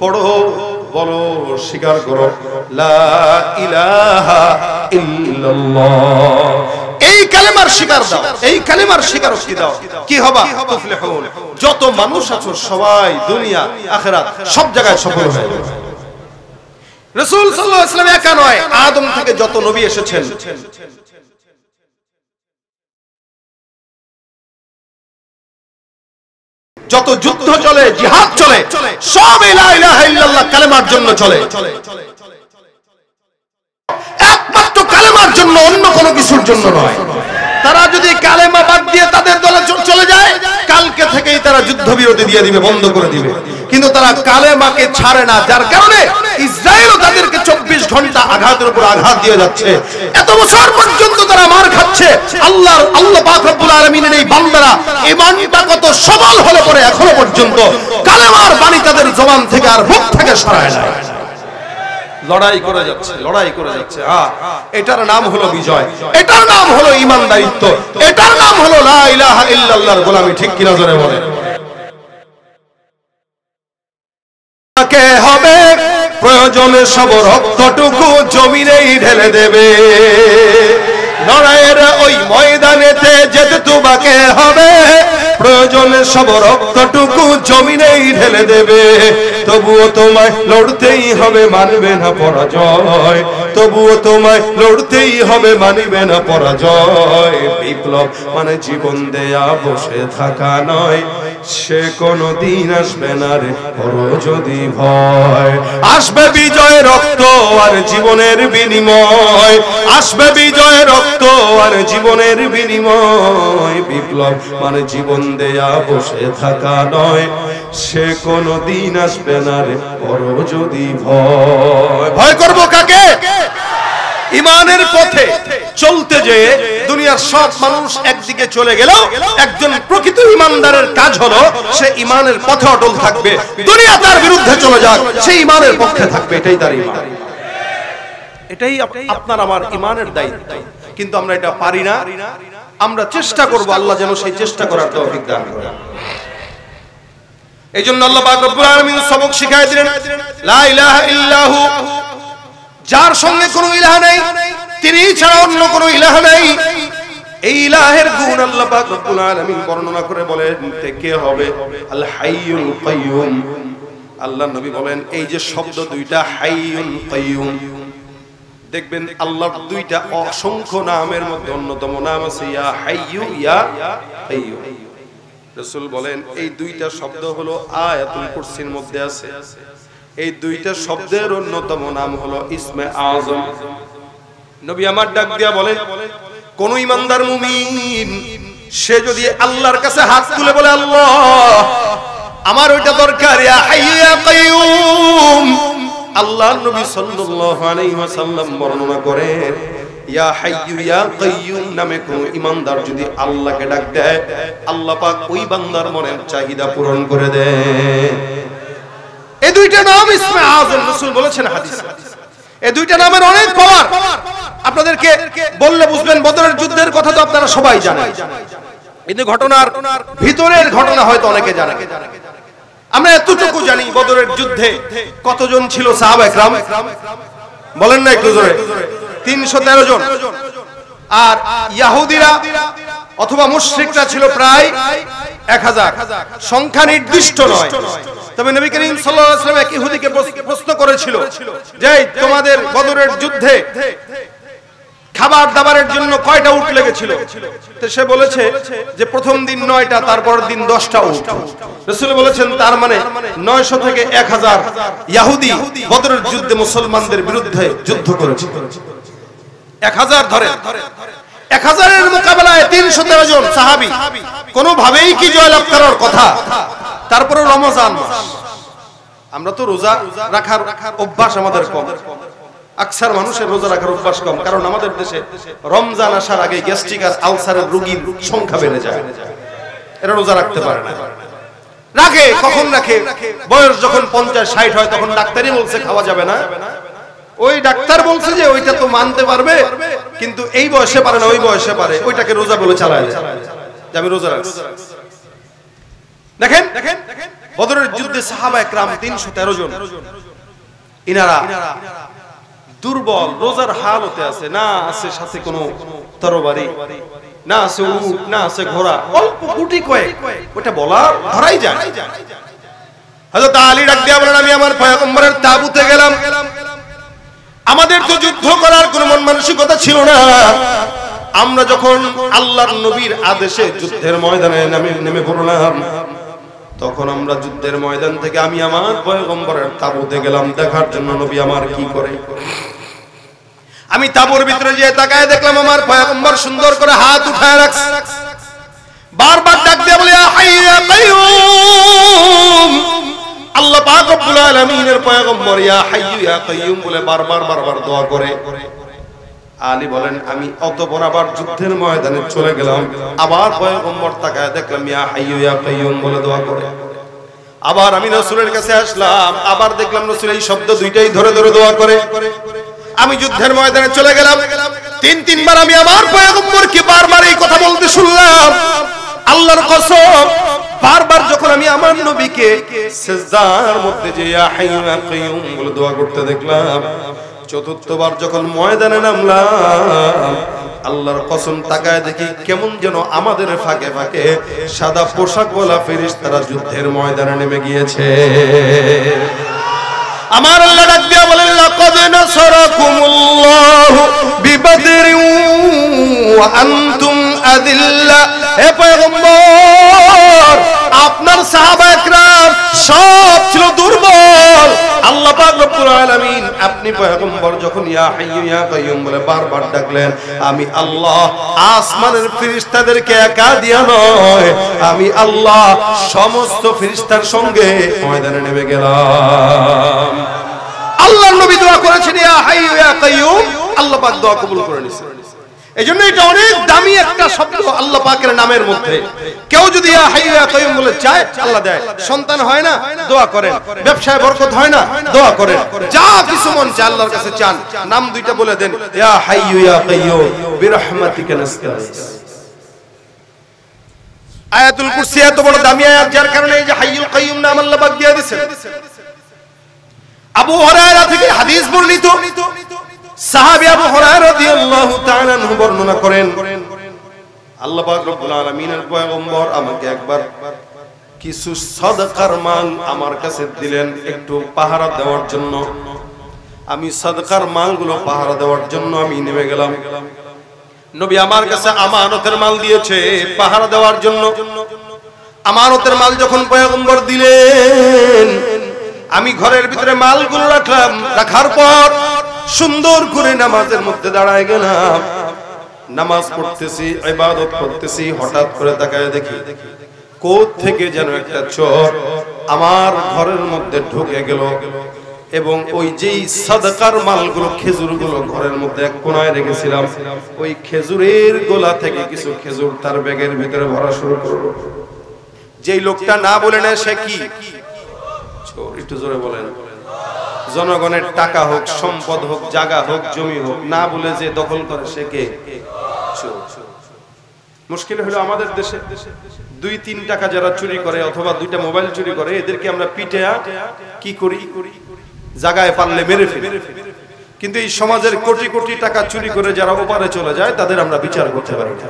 পড়ো, বলো, স্বীকার করো লা ইলাহা ইল্লাল্লাহ। এই কালেমার স্বীকার দাও, এই কালেমার স্বীকারোক্তি দাও, কি হবা? তুফলিহুন। যত মানুষ আছো সবাই দুনিয়া আখিরাত সব জায়গায় সফল হবে। রাসূল সাল্লাল্লাহু আলাইহি ওয়াসাল্লাম একা নয়, আদম থেকে যত নবী এসেছেন যত যুদ্ধ চলে, জিহাদ চলে, সব লা ইলাহা ইল্লাল্লাহ কালেমার জন্য চলে। একমাত্র কালেমার জন্য, অন্য কোনো কিছুর জন্য নয়। তারা যদি কালেমা বাদ দিয়ে তাদের দলে চলে যায়, কালকে থেকেই তারা যুদ্ধবিরতি দিয়ে দিবে, বন্ধ করে দিবে। কিন্তু তারা কালেমাকে ছাড়ে না, যার কারণে ইসরায়েলও তাদেরকে 24 ঘন্টা আঘাতের উপর আঘাত দিয়ে যাচ্ছে। এত বছর পর্যন্ত তারা মার খাচ্ছে। আল্লাহ পাক রব্বুল আলামিনের এই বান্দারা ঈমানটা কত সবল হলে পরে এখনো পর্যন্ত কালেমার বাণী তাদের জবান থেকে আর মুখ থেকে সরায় না, লড়াই করে যাচ্ছে, লড়াই করে যাচ্ছে। এটার নাম হলো বিজয়, এটার নাম হলো ঈমানদারিত্ব, এটার নাম হলো লা ইলাহা ইল্লাল্লাহর গোলামি। ঠিক কিনা জোরে বলেন। কে হবে প্রয়োজনে সব রক্তটুকু জমিনেই ঢেলে দেবে। লড়াইয়ের ওই ময়দানেতে যেতে তোমাকে হবে, প্রয়োজনে সব রক্তটুকু জমিনেই ঢেলে দেবে। তবুও তোমায় লড়তেই হবে, মানবে না পরাজয়। তবুও তোমায় লড়তেই হবে, মানবে না পরাজয়। বিপ্লব মানে জীবন দেয়া বসে থাকা নয়, সে কোনো দিন আসবে না রে করো যদি ভয়। আসবে বিজয় রক্ত আর জীবনের বিনিময়, আসবে বিজয় রক্ত আর জীবনের বিনিময়। বিপ্লব মানে জীবন দেয়া বসে থাকা নয়, সে কোনো দিন আসবে না রে করো যদি ভয়। ভয় করবো কাকে? ইমানের পথে চলতে যেয়ে দুনিয়ার সব মানুষ একদিকে চলে গেলেও একজন প্রকৃত ইমানদারের কাজ হলো সে ইমানের পথে অটল থাকবে। দুনিয়া তার বিরুদ্ধে চলে যাক, সে ইমানের পক্ষে থাকবে, এটাই তার ইমান। এটাই আপনার আমার ইমানের দায়িত্ব। কিন্তু আমরা এটা পারি না। আমরা চেষ্টা করব, আল্লাহ যেন সেই চেষ্টা করার তৌফিক দান করেন। এইজন্য আল্লাহ পাক রব্বুল আলামিন সবক শিখায় দিলেন, লা ইলাহা ইল্লাহু, যার সঙ্গে কোনো ইলাহ নেই, তিনি ছাড়া অন্য কোনো ইলাহ নেই। এই ইলাহের গুণ আল্লাহ পাক রব্বুল আলামিন বর্ণনা করে বলেন কে হবে? আল হাইয়ুল কাইয়ুম। আল্লাহর নবী বলেন এই যে শব্দ দুইটা হাইয়ুল কাইয়ুম, দেখবেন আল্লাহর দুইটা অসংখ্য নামের মধ্যে অন্যতম নাম আছে ইয়া হাইয়ু ইয়া কাইয়ুম। রাসূল বলেন এই দুইটা শব্দ হলো আয়াতুল কুরসির মধ্যে আছে। এই দুইটা শব্দের অন্যতম নাম হলো ইসমে আযম। নবী আমার ডাক দিয়া বলেন কোন ইমানদার মুমিন সে যদি আল্লাহর কাছে হাত তুলে বলে আল্লাহ আমার ওইটা দরকার, ইয়া হাইয়ু ইয়া কাইয়ুম। আল্লাহর নবী সাল্লাল্লাহু আলাইহি ওয়াসাল্লাম বর্ণনা করেন ইয়া হাইয়ু ইয়া কাইয়ুম নামে কোন ইমানদার যদি আল্লাহকে ডাক দেয়, আল্লাহ পাক ওই বান্দার মনের চাহিদা পূরণ করে দেন। এই দুইটা নাম ইসমে আযম, রাসূল বলেছেন হাদিসে। এই দুইটা নামের অনেক পাওয়ার। আপনাদেরকে বললে বুঝবেন, বদরের যুদ্ধের কথা তো আপনারা সবাই জানেন, কিন্তু ঘটনার ভিতরের ঘটনা হয়তো অনেকে জানেন। আমরা এতটুকু জানি বদরের যুদ্ধে কতজন ছিল সাহাবায়ে কেরাম? বলেন না একটু জোরে। 313 জন। আর ইহুদিরা অথবা মুশরিকরা ছিল প্রায় 1000। সংখ্যা নির্দিষ্ট নয়। তবে নবী করিম সাল্লাল্লাহু আলাইহি ওয়াসাল্লাম এক ইহুদিকে প্রশ্ন করেছিল যে তোমাদের বদরের যুদ্ধে খাবার দাবারের জন্য কয়টা উট লেগেছিল? তো সে বলেছে যে প্রথম দিন 9টা, তারপর দিন 10টা উট। রাসূল বলেছেন তার মানে 900 থেকে 1000 ইহুদি বদরের যুদ্ধে মুসলমানদের বিরুদ্ধে যুদ্ধ করেছে। 1000 ধরে 1000 এর মোকাবেলায় 313 জন সাহাবী কোনোভাবেই কি জয়লাভ করার কথা। তারপরে রমজান মাস, আমরা তো রোজা রাখার অভ্যাস আমাদের কম। আকসার মানুষের রোজা রাখার অভ্যাস কম, কারণ আমাদের দেশে রমজান আসার আগে গ্যাস্ট্রিক আর আলসারের রোগীর সংখ্যা বেড়ে যায়। এরা রোজা রাখতে পারে না। রাখে কখন রাখে? বয়স যখন 50-60 হয় তখন ডাক্তারই বলছে খাওয়া যাবে না। ওই ডাক্তার বলছে যে ওইটা তো মানতে পারবে, কিন্তু এই বয়সে পারে না, ওই বয়সে পারে, ওইটাকে রোজা বলে চালায় যায় যে আমি রোজা রাখছি। দেখেন বদরের যুদ্ধে সাহাবায়ে কেরাম 313 জন, ইনারা দুর্বল, রোজার হালতে আছে, না আছে সাথে কোনো তরবারি, না আছে উট, না আছে ঘোড়া, অল্প গুটি কয়েক, ওটা বলা ধরাই যায়। হযরত আলী ডাক দিয়া বলেন আমি আমার পয়গম্বরের তাবুতে গেলাম, আমাদের তো যুদ্ধ করার কোনো মন মানসিকতা ছিল না। আমরা যখন আল্লাহর নবীর আদেশে যুদ্ধের ময়দানে নেমে পড়লাম, তখন আমরা যুদ্ধের ময়দান থেকে আমি আমার পয়গম্বরের তাবুতে গেলাম দেখার জন্য নবী আমার কি করে। আমি তাবুর ভিতরে যেয়ে তাকায় দেখলাম আমার পয়গম্বর সুন্দর করে হাত উঠায় রাখছে, বারবার ডাক দিয়ে বলে ইয়া হাইয়ু ইয়া কাইয়ুম। আল্লাহ পাক রব্বুল আলামিনের পয়গম্বর ইয়া হাইয়ু ইয়া কাইয়ুম বলে বারবার দোয়া করে। আলী বলেন আমি অতঃপর আবার যুদ্ধের ময়দানে চলে গেলাম, আবার পয়গম্বর তাকায় দেখলাম ইয়া হাইয়ু ইয়া কাইয়ুম বলে দোয়া করে। আবার আমি রাসূলের কাছে আসলাম, আবার দেখলাম রাসূল এই শব্দ দুইটাই ধরে দোয়া করে। আমি যুদ্ধের ময়দানে চলে গেলাম, 3-3 বার আমি আমার পয়গম্বরকে বারবার এই কথা বলতে শুনলাম। আল্লাহর কসম বারবার যখন আমি আমার নবীকে সিজদার মধ্যে যে ইয়া হাইয়্যু ইয়া কাইয়্যুম বলে দোয়া করতে দেখলাম, চতুর্থবার যখন ময়দানে নামলাম, আল্লাহর কসম তাকায় দেখি কেমন যেন আমাদের ফাঁকে ফাঁকে সাদা পোশাকওয়ালা ফেরেশতারা যুদ্ধের ময়দানে নেমে গিয়েছে। আমার আল্লাহ ডাক দিয়া বলেন, লাকাদ নাসারাকুমুল্লাহু বিবদরিন ওয়া আনতুম আযিল্লা। হে পয়গম্বর, আপনার সাহাবা একরাম সব ছিল দুর্বল। আল্লাহ পাক রব্বুল আলামিন আপনি পয়গম্বর যখন ইয়া হাইয়্যু ইয়া কাইয়্যুম বলে বারবার ডাকলেন, আমি আল্লাহ আসমানের ফেরেশতাদেরকে একা দিয়া নয়, আমি আল্লাহ সমস্ত ফেরেশতার সঙ্গে ময়দানে নেমে গেলাম। আল্লাহর নবী দোয়া করেছেন ইয়া হাইয়্যু ইয়া কাইয়্যুম, আল্লাহ পাক দোয়া কবুল করে নিয়েছেন। এজন্য এটা অনেক দামি একটা শব্দ আল্লাহ পাকের নামের মধ্যে। কেউ যদি ইয়া হাইয়্যু ইয়া কাইয়্যুম বলে চায়, আল্লাহ দেয়। সন্তান হয় না, দোয়া করেন। ব্যবসায় বরকত হয় না, দোয়া করেন। যা কিছু মন চায় আল্লাহর কাছে চান, নাম দুইটা বলে দেন, ইয়া হাইয়্যু ইয়া কাইয়্যুম বিরহমাতিকা নাস্তাগীস। আয়াতুল কুরসি এত বড় দামি আয়াত, যার কারণে এই যে হাইয়ুল কাইয়্যুম নাম আল্লাহ পাক দিয়ে দিয়েছেন। আবু হুরায়রা থেকে হাদিস বর্ণিত, সাহাবী আবু হুরায়রা রাদিয়াল্লাহু তাআলা আনহু বর্ণনা করেন, আল্লাহ পাক রব্বুল আলামিনের পয়গম্বর আমাকে একবার কিছু সাদাকার মাল আমার কাছে দিলেন একটু পাহারা দেওয়ার জন্য। আমি সাদাকার মালগুলো পাহারা দেওয়ার জন্য আমি নেমে গেলাম। নবী আমার কাছে আমানতের মাল দিয়েছে পাহারা দেওয়ার জন্য। আমানতের মাল যখন পয়গম্বর দিলেন, আমি ঘরের ভিতরে মালগুলো রাখলাম। রাখার পর সুন্দর করে নামাজের মধ্যে দাঁড়ায় গেলাম। নামাজ পড়তেছি, ইবাদত করতেছি, হঠাৎ করে তাকায় দেখি কোথ থেকে যেন একটা চোর আমার ঘরের মধ্যে ঢুকে গেল এবং ওই যেই সাদাকার মালগুলো, খেজুরগুলো ঘরের মধ্যে এক কোণায় রেখেছিলাম, ওই খেজুরের গোলা থেকে কিছু খেজুর তার ব্যাগের ভিতরে ভরা শুরু করলো। যেই লোকটা না বলে না সে কি চোর, একটু জোরে বলেন। জনগণের টাকা হোক, সম্পদ হোক, জায়গা হোক, জমি হোক, না বলে যে দখল করে সে কে? চোর। মুশকিল হলো আমাদের দেশে 2-3 টাকা যারা চুরি করে অথবা 2টা মোবাইল চুরি করে, এদেরকে আমরা পিটে কি করি, জায়গায় পারলে মেরে ফেলি। কিন্তু এই সমাজের কোটি কোটি টাকা চুরি করে যারা ওপারে চলে যায়, তাদের আমরা বিচার করতে পারি না,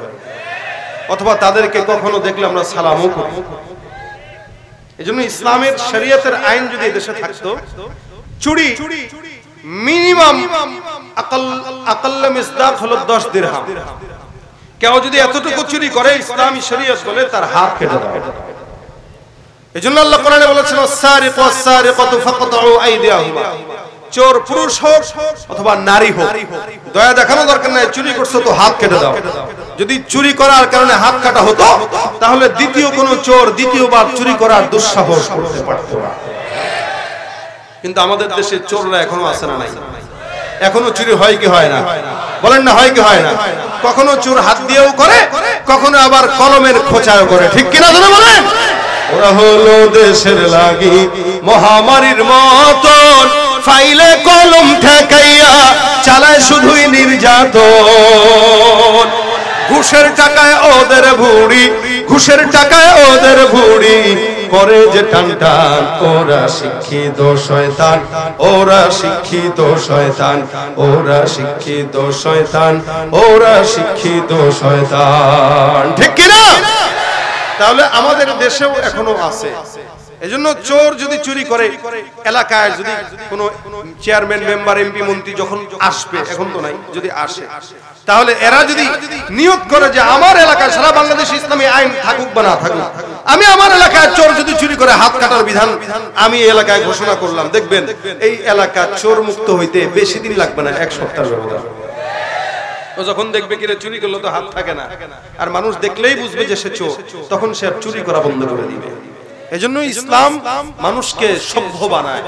অথবা তাদেরকে কখনো দেখলে আমরা সালামও করি। এজন্য ইসলামের শরীয়তের আইন যদি দেশে থাকতো, চুরি মিনিমাম আকাল্লা মিসদাক হলো 10 দিরহাম। কেউ যদি এতটুকু চুরি করে, ইসলামী শরীয়ত বলে তার হাত কেটে দাও। এজন্য আল্লাহ কোরআনে বলেছেন, ওয়াস-সারিকু ওয়াস-সারিকাতু ফাকতাউ আইদিয়াহুমা। চোর পুরুষ হোক অথবা নারী হোক, দয়া দেখানো দরকার নাই, চুরি করছো তো হাত কেটে দাও। যদি চুরি করার কারণে হাত কাটা হতো, তাহলে দ্বিতীয় কোনো চোর দ্বিতীয়বার চুরি করার দুঃসাহস করতে পারত না। কিন্তু আমাদের দেশে চোররা এখনো আছে না নাই? এখনো চুরি হয় কি হয় না? বলেন না, হয় কি হয় না? কখনো চোর হাত দিয়েও করে, কখনো আবার কলমের খোঁচাও করে, ঠিক কিনা জোরে বলেন? ওরা হলো দেশের লাগি মহামারীর মতন, ফাইলে কলম ঠেকাইয়া চালায় শুধুই নির্যাতন। ঘুষের টাকায় ওদের ভুড়ি, ঘুষের টাকায় ওদের ভুড়ি করে যে টান টান। ওরা শিক্ষিত শয়তান, ওরা শিক্ষিত শয়তান, ওরা শিক্ষিত শয়তান, ওরা শিক্ষিত শয়তান, ঠিক কিনা? তাহলে আমাদের দেশেও এখনো আছে। এজন্য চোর যদি চুরি করে, এলাকায় যদি কোনো চেয়ারম্যান, মেম্বার, এমপি, মন্ত্রী যখন আসবে, এখন তো নাই, যদি আসে, তাহলে এরা যদি নিয়োগ করে যে আমার এলাকায় সারা বাংলাদেশ ইসলামী আইন থাকুক বা না থাকুক, আমি আমার এলাকায় চোর যদি চুরি করে হাত কাটার বিধান আমি এলাকায় ঘোষণা করলাম, দেখবেন এই এলাকা চোর মুক্ত হইতে বেশি দিন লাগবে না, 1 সপ্তাহের ব্যবধান। ও যখন দেখবে কিরে চুরি করলো তো হাত থাকে না, আর মানুষ দেখলেই বুঝবে যে সে চোর, তখন সে চুরি করা বন্ধ করে দিবে। এজন্য ইসলাম মানুষকে সভ্য বানায়,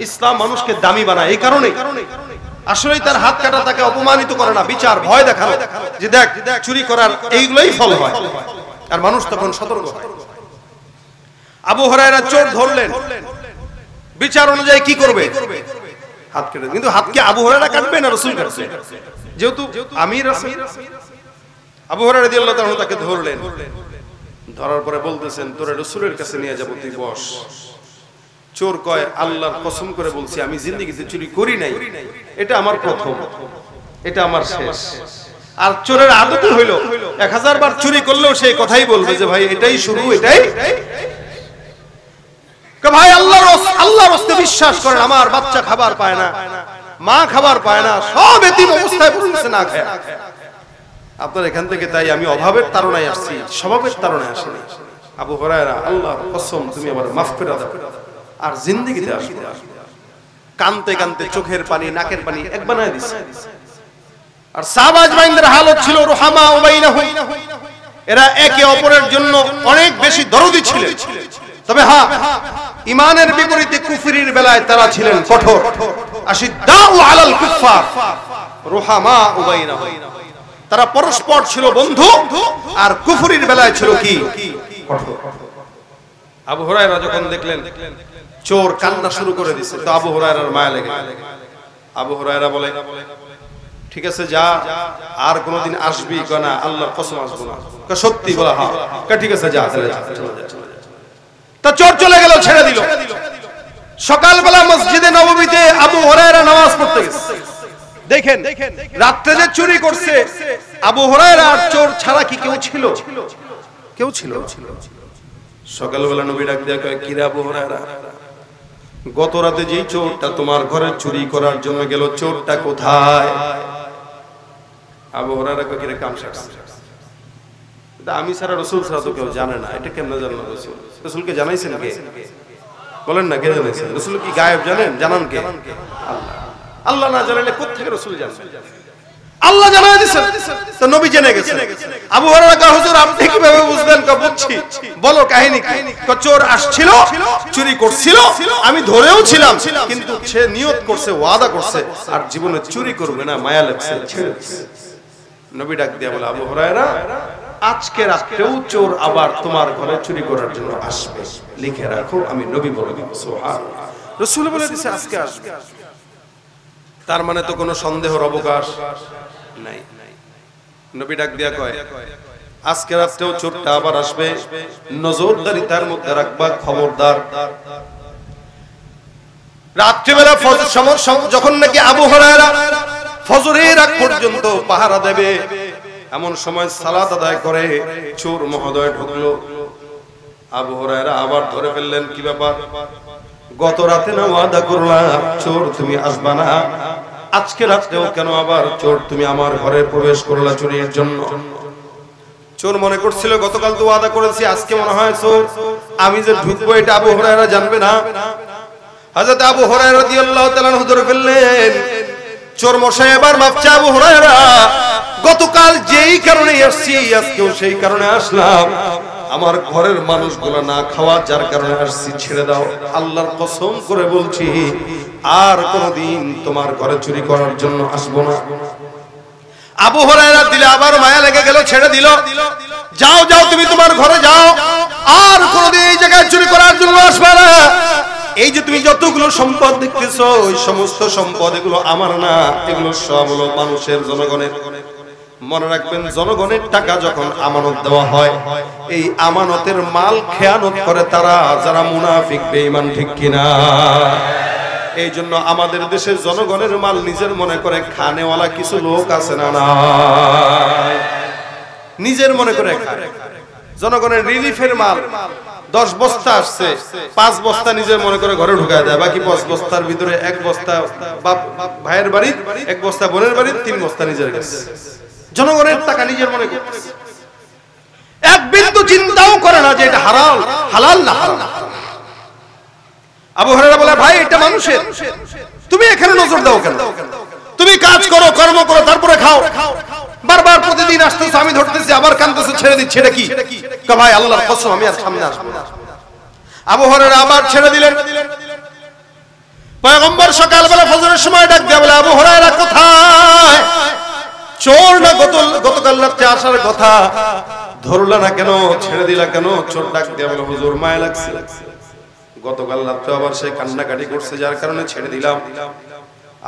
ইসলাম মানুষকে দামি বানায়। এই কারণে আসলেই তার হাত কাটা তাকে অপমানিত করে না, বিচার ভয় দেখানো যে দেখ চুরি করার এইগুলোই ফল হয়, আর মানুষ তখন সতর্ক হয়। আবু হুরায়রা চোর ধরলেন, বিচার অনুযায়ী কি করবে? হাত কেটে। কিন্তু হাত কি আবু হুরায়রা কাটবে না রাসূল কাটবে? যেহেতু আমির রাসূল, আবু হুরায়রা রাদিয়াল্লাহু তাআলা তাকে ধরলেন। ধরার পরে বলতেছেন তোরে রাসূলের কাছে নিয়ে যাব, তুই বস। চোর কয় আল্লাহর কসম করে বলছি আমি জিন্দেগিতে চুরি করি নাই, এটা আমার প্রথম, এটা আমার শেষ। আর চোরের আদত হইল 1000 বার চুরি করলেও সেই কথাই বলবে যে ভাই এটাই শুরু, এটাই। ভাই আল্লাহর রাস্তে বিশ্বাস করেন, আমার বাচ্চা খাবার পায় না, মা খাবার পায় না, সব এতিম অবস্থায় পড়েছে না খায়। আপনার এখান থেকে তাই আমি অভাবের তাড়নায় আসছি, স্বভাবের তাড়নায় আসিনি। আবু হুরায়রা আল্লাহর কসম তুমি আমার মাফ করে দাও, আর জিন্দেগিতে আসবে। কানতে কানতে চোখের পানি নাকের পানি এক বানায় দিছে। আর সাহাবা আজমাইনদের হালত ছিল রুহামা বাইনাহুম, এরা একে অপরের জন্য অনেক বেশি দরদি ছিলেন। তবে হ্যাঁ, ঈমানের বিপরীতে কুফরির বেলায় তারা ছিলেন কঠোর। আশিদ্দাউ আলাল কুফফার রুহামা বাইনাহুম, তারা পরস্পর ছিল বন্ধু, আর কুফরির বেলায় ছিল কি কঠোর। আবু হুরায়রা যখন দেখলেন চোর কান্না শুরু করে দিছে, তো আবু হুরায়রার মায়া লেগে গেল। আবু হুরায়রা বলে ঠিক আছে যা, আর কোনদিন আসবি না? আল্লাহর কসম আসবো না। সত্যি বলা? হ্যাঁ। ঠিক আছে যা, তা চোর চলে গেল, ছেড়ে দিল। সকালবেলা মসজিদে নববীতে আবু হুরায়রা নামাজ পড়তে গেছে। দেখেন রাত্রে যে চুরি করছে আবু হুরায়রা আর চোর ছাড়া কি কেউ ছিল? কেউ ছিল। সকালবেলা নবী ডাক দেয়া কয় কি রে আবু হুরায়রা, গত রাতে যেই চোরটা তোমার ঘরে চুরি করার জন্য গেল, চোরটা কোথায়? আবু হুরায়রা কয় কি রে কাম শেষ, আমি ছাড়া রাসূল ছাড়া তো কেউ জানে না। এটা কেমনে জানলো রাসূল? রাসূলকে জানাইছেন কে? বলেন না, কে জানাইছেন? রাসূল কি গায়েব জানেন? জানান কে? আল্লাহ। আল্লাহ না জানালে কোথা থেকে রাসূল জানবেন? আল্লাহ জানাই দিয়েছেন, তো নবী জেনে গেছেন। আবু হুরায়রা কয় হুজুর আপনি কিভাবে বুঝলেন? কয় বুঝছি, বলো কাহিনী কি? কয় চোর আসছিল, চুরি করছিল, আমি ধরেও ছিলাম, কিন্তু সে নিয়ত করছে, ওয়াদা করছে আর জীবনে চুরি করবে না, মায়া লাগছে, ছেড়ে দিয়েছে। নবী ডাক দিয়া বলে আবু হুরায়রা আজকে রাতেও চোর আবার তোমার ঘরে চুরি করার জন্য আসবে, লিখে রাখো, আমি নবী বলে দিব। সুবহানাল্লাহ। রাসূল বলে দিয়েছে আজকে আসবে, তার মানে তো কোনো সন্দেহের অবকাশ নাই। নবী ডাক দিয়া কয় আজকে রাতেও চোরটা আবার আসবে, নজরদারি তার মধ্যে রাখবা, খবরদার। রাত্রিবেলা যখন নাকি আবু হুরায়রা ফজরের আগ পর্যন্ত পাহারা দেবে, এমন সময় সালাত আদায় করে চোর মহোদয় ঢুকলো। আবু হুরায়রা আবার ধরে ফেললেন, কি ব্যাপার? গত রাতে না ওয়াদা করলাম চোর তুমি আসবা না, আজকে রাতেও কেন আবার চোর তুমি আমার ঘরে প্রবেশ করলা চুরির জন্য? চোর মনে করছিল গতকাল তো ওয়াদা করেছি, আজকে মনে হয় চোর আমি যে ঢুকবো এটা আবু হুরায়রা জানবে না। হযরত আবু হুরায়রা রাদিয়াল্লাহু তাআলা ধরে ফেললেন। চোর মশাই এবার ভাবছে আবু হুরায়রা গতকাল যেই কারণে আসছি আজকেও সেই কারণে আসলাম, আমার ঘরের মানুষগুলো না খাওয়া, যার কারণে আসছি, ছেড়ে দাও। আল্লাহর কসম করে বলছি আর কোনদিন তোমার ঘরে চুরি করার জন্য আসবো না। আবু হুরায়রা দিলে আবার মায়া লেগে গেল, ছেড়ে দিল। যাও যাও তুমি তোমার ঘরে যাও, আর কোনদিন এই জায়গায় চুরি করার জন্য আসবে না। এই যে তুমি যতগুলো সম্পদ দেখতেছো ওই সমস্ত সম্পদ এগুলো আমার না, এগুলো সব হলো মানুষের, জনগণের। মনে রাখবেন জনগণের টাকা যখন আমানত দেওয়া হয়, এই আমানতের মাল খেয়ানত করে তারা, যারা মুনাফিক বেঈমান, ঠিক কিনা? এই জন্য আমাদের দেশে জনগণের মাল নিজের মনে করে খানেওয়ালা কিছু লোক আছে না, না নিজের মনে করে খায়। জনগণের রিলিফের মাল 10 বস্তা আসছে, 5 বস্তা নিজের মনে করে ঘরে ঢুকায় দেয়, বাকি 5 বস্তার ভিতরে 1 বস্তা ভাইয়ের বাড়ি, 1 বস্তা বোনের বাড়ি, 3 বস্তা নিজের কাছে। জনগণের টাকা নিজের মনে করতেছে, এক বিন্দু চিন্তাও করে না যে এটা হালাল হালাল না হারাম। আবু হুরায়রা বলে ভাই এটা মানুষের, তুমি এখানে নজর দাও কেন? তুমি কাজ করো, কর্ম করো, তারপরে খাও। বারবার প্রতিদিন আসতেছ, আমি ধরতেছি, আবার কাঁদতেছ, ছেড়ে দিচ্ছি, এটা কি? ভাই আল্লাহর কসম আমি আর সামনে আসবো না। আবু হুরায়রা আবার ছেড়ে দিলেন। পয়গম্বর সকালবেলা ফজরের সময় ডাক দেয়া বলে আবু হুরায়রা কোথায়? চোর না গতকাল রাতে আসার কথা, ধরলা না কেন, ছেড়ে দিলা কেন? চোর ডাক দেয়া বলে হুজুর মায়া লাগছে, গতকাল রাতে আবার সে কান্নাকাটি করছে, যার কারণে ছেড়ে দিলাম।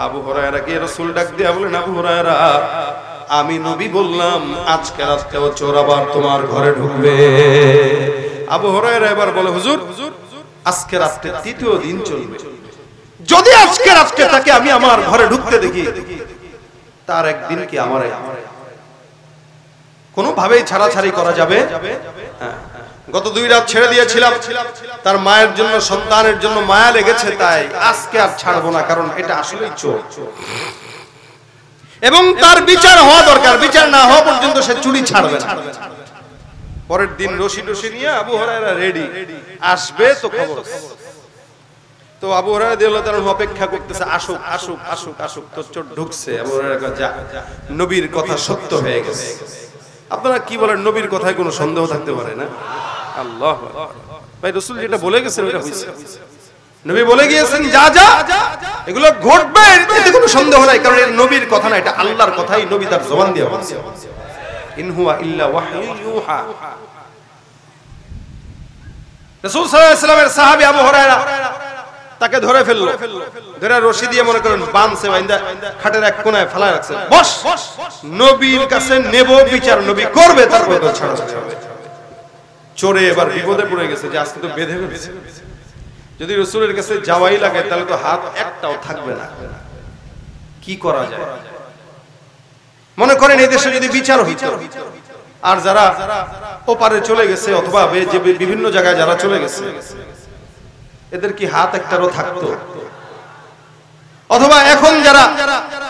আবু হুরায়রা কে রাসূল ডাক দেয়া বলেন আবু হুরায়রা আমি নবী বললাম আজকে রাতেও চোর আবার তোমার ঘরে ঢুকবে। আবু হুরায়রা এবার বলে হুজুর আজকে রাতে তৃতীয় দিন চলবে, যদি আজকে রাতে তাকে আমি আমার ঘরে ঢুকতে দেখি তার একদিন কি আমার কোনোভাবেই ছাড়াছাড়ি করা যাবে। গত 2 রাত ছেড়ে দিয়েছিলাম, তার মায়ের জন্য সন্তানের জন্য মায়া লেগেছে, তাই আজকে আর ছাড়বো না, কারণ এটা আসলেই চোর এবং তার বিচার হওয়া দরকার। বিচার না হওয়া পর্যন্ত সে চুরি ছাড়বে না। পরের দিন রশি নিয়ে আবু হুরায়রা রেডি, আসবে তো খবর। তো আবু হুরায়রা রাদিয়াল্লাহু তাআলা অপেক্ষা করতেছে, আসুক আসুক আসুক আসুক। তো চোর ঢুকছে। আবু হুরায়রা কয় যা, নবীর কথা সত্য হয়ে গেছে। আপনারা কি বলেন, নবীর কথায় কোনো সন্দেহ থাকতে পারে না? আল্লাহু আকবার। ভাই রাসূল যেটা বলে গেছেন ওটা হইছে। নবী বলে গিয়েছেন যা যা এগুলো ঘটবে, এতে কোনো সন্দেহ নাই, কারণ এটা নবীর কথা না, এটা আল্লাহর কথাই নবী তার জবান দিয়ে বলছে। ইন হুয়া ইল্লা ওয়াহয়ু ইউহা। রাসূল সাল্লাল্লাহু আলাইহি ওয়াসাল্লামের সাহাবী আবু হুরায়রা তাকে ধরে ফেললো, ধরে রশি দিয়ে মনে করেন বাঁধছে, বাইন্দা খাটের এক কোণায় ফেলায় রাখছে। বস, নবীর কাছে নেব, বিচার নবী করবে, তারপর তো ছাড়া হবে। চোরে এবার বিপদে পড়ে গেছে যে আজকে তো বেঁধে ফেলেছে, যদি রাসূলের কাছে যাওয়াই লাগে তাহলে তো হাত একটাও থাকবে না, কি করা যায়? মনে করেন এই দেশে যদি বিচার হইতো, আর যারা ওপারে চলে গেছে অথবা যে বিভিন্ন জায়গায় যারা চলে গেছে এদের কি হাত একটারও থাকতো? অথবা এখন যারা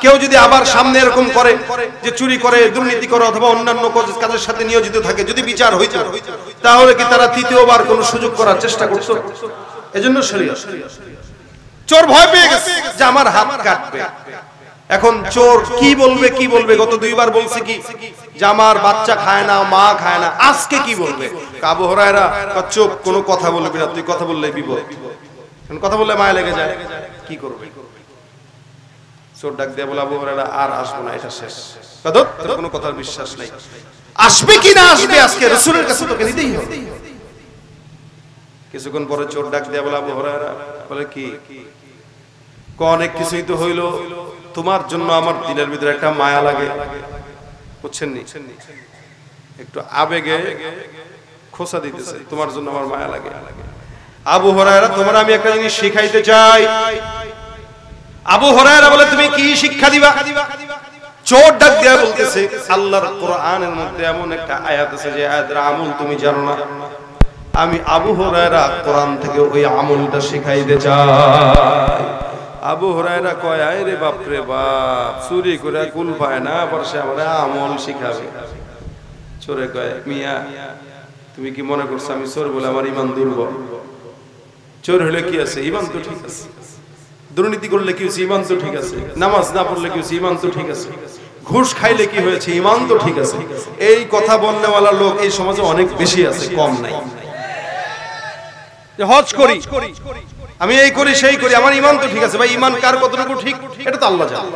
কেউ যদি আবার সামনে এরকম করে যে চুরি করে, দুর্নীতি করে অথবা অন্যান্য কাজের সাথে নিয়োজিত থাকে, যদি বিচার হইতো তাহলে কি তারা তৃতীয়বার কোনো সুযোগ করার চেষ্টা করতো? এজন্য শরীয়ত। চোর ভয় পেয়ে গেছে যে আমার হাত কাটবে। এখন চোর কি বলবে কি বলবে? গত 2 বার বলছে কি যে আমার বাচ্চা খায় না, মা খায় না, আজকে কি বলবে? আবু হুরায়রা চুপ, কোনো কথা বলবি না, তুই কথা বললে বিপদ, কথা বললে মায়া লেগে যায়, কি করবে? চোর ডাক দিয়ে বলে আবু হুরায়রা আর আসবো না, এটা শেষ। কদর তোর কোনো কথার বিশ্বাস নাই, আসবে কি না আসবে আজকে রাসূলের কাছে তোকে নিতেই হবে। কিছুক্ষণ পরে চোর ডাক দিয়ে বলে আবু হুরায়রা বলে কি অনেক কিছুই তো হইলো, তোমার জন্য আমার দিলের ভিতরে একটা মায়া লাগে, বুঝছেন নি? একটু আবেগে খোসা দিতেছে, তোমার জন্য আমার মায়া লাগে। আবু হুরায়রা তোমার আমি একটা জিনিস শিখাইতে চাই। আবু হুরায়রা বলে তুমি কি শিক্ষা দিবা? চোর ডাক দিয়া বলতেছে আল্লাহর কোরআনের মধ্যে এমন একটা আয়াত আছে যে আয়াতের আমল তুমি জানো না, আমি আবু হুরায়রা কোরআন থেকে ওই আমলটা শিখাইতে চাই। আবু হুরায়রা কয় আয় রে বাপ রে বাপ, চুরি করে কুল পায় না, আবার সে আমরা আমল শিখাবে। চোরে কয় মিয়া তুমি কি মনে করছো আমি চোর বলে আমার ঈমান দুর্বল? চোর হলে কি আছে, ঈমান তো ঠিক আছে। দুর্নীতি করলে কি হয়েছে, ঈমান তো ঠিক আছে। নামাজ না পড়লে কি হয়েছে, ঈমান তো ঠিক আছে। ঘুষ খাইলে কি হয়েছে, ঈমান তো ঠিক আছে। এই কথা বলনেওয়ালা লোক এই সমাজে অনেক বেশি আছে, কম নাই। যে হজ করি, আমি এই করি সেই করি, আমার ঈমান তো ঠিক আছে। ভাই ঈমান কার কতটুকু ঠিক এটা তো আল্লাহ জানে,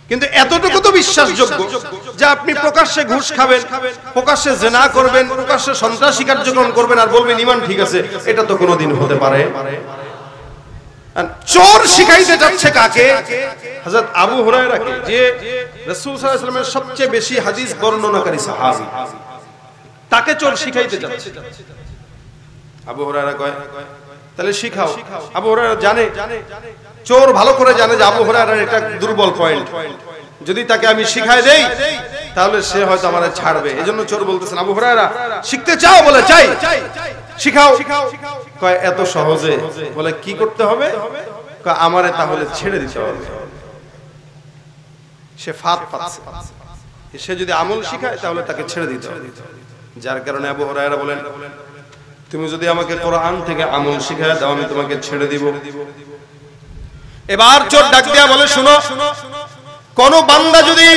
কিন্তু এতটুকু তো বিশ্বাসযোগ্য যে আপনি প্রকাশ্যে ঘুষ খাবেন, প্রকাশ্যে জিনা করবেন, প্রকাশ্যে সন্ত্রাসী কার্যক্রম করবেন আর বলবেন ঈমান ঠিক আছে, এটা তো কোনোদিন হতে পারে। চোর শিখাইতে যাচ্ছে কাকে? হযরত আবু হুরায়রাকে, যে রাসূল সাল্লাল্লাহু আলাইহি ওয়াসাল্লামের সবচেয়ে বেশি হাদিস বর্ণনাকারী সাহাবী, তাকে চোর শিখাইতে যাচ্ছে। আবু হুরায়রা কয় তাহলে শিখাও। আবু হুরায়রা জানে, চোর ভালো করে জানে যে আবু হুরায়রার একটা দুর্বল পয়েন্ট, যদি তাকে আমি শিখাই দেই তাহলে সে হয়তো আমারে ছাড়বে। এজন্য চোর বলতেছেন আবু হুরায়রা শিখতে চাও? বলে চাই। শিখাও। কয় এত সহজে? বলে কি করতে হবে? কয় আমারে তাহলে ছেড়ে দিতে হবে। সে ফাঁদ পাচ্ছে, সে যদি আমল শিখায় তাহলে তাকে ছেড়ে দিতে হবে। যার কারণে আবু হুরায়রা বলেন তুমি যদি আমাকে কোরআন থেকে আমল শিখায় দাও আমি তোমাকে ছেড়ে দিব। এবার চোর ডাক দিয়া বলে শোনো, কোন বান্দা যদি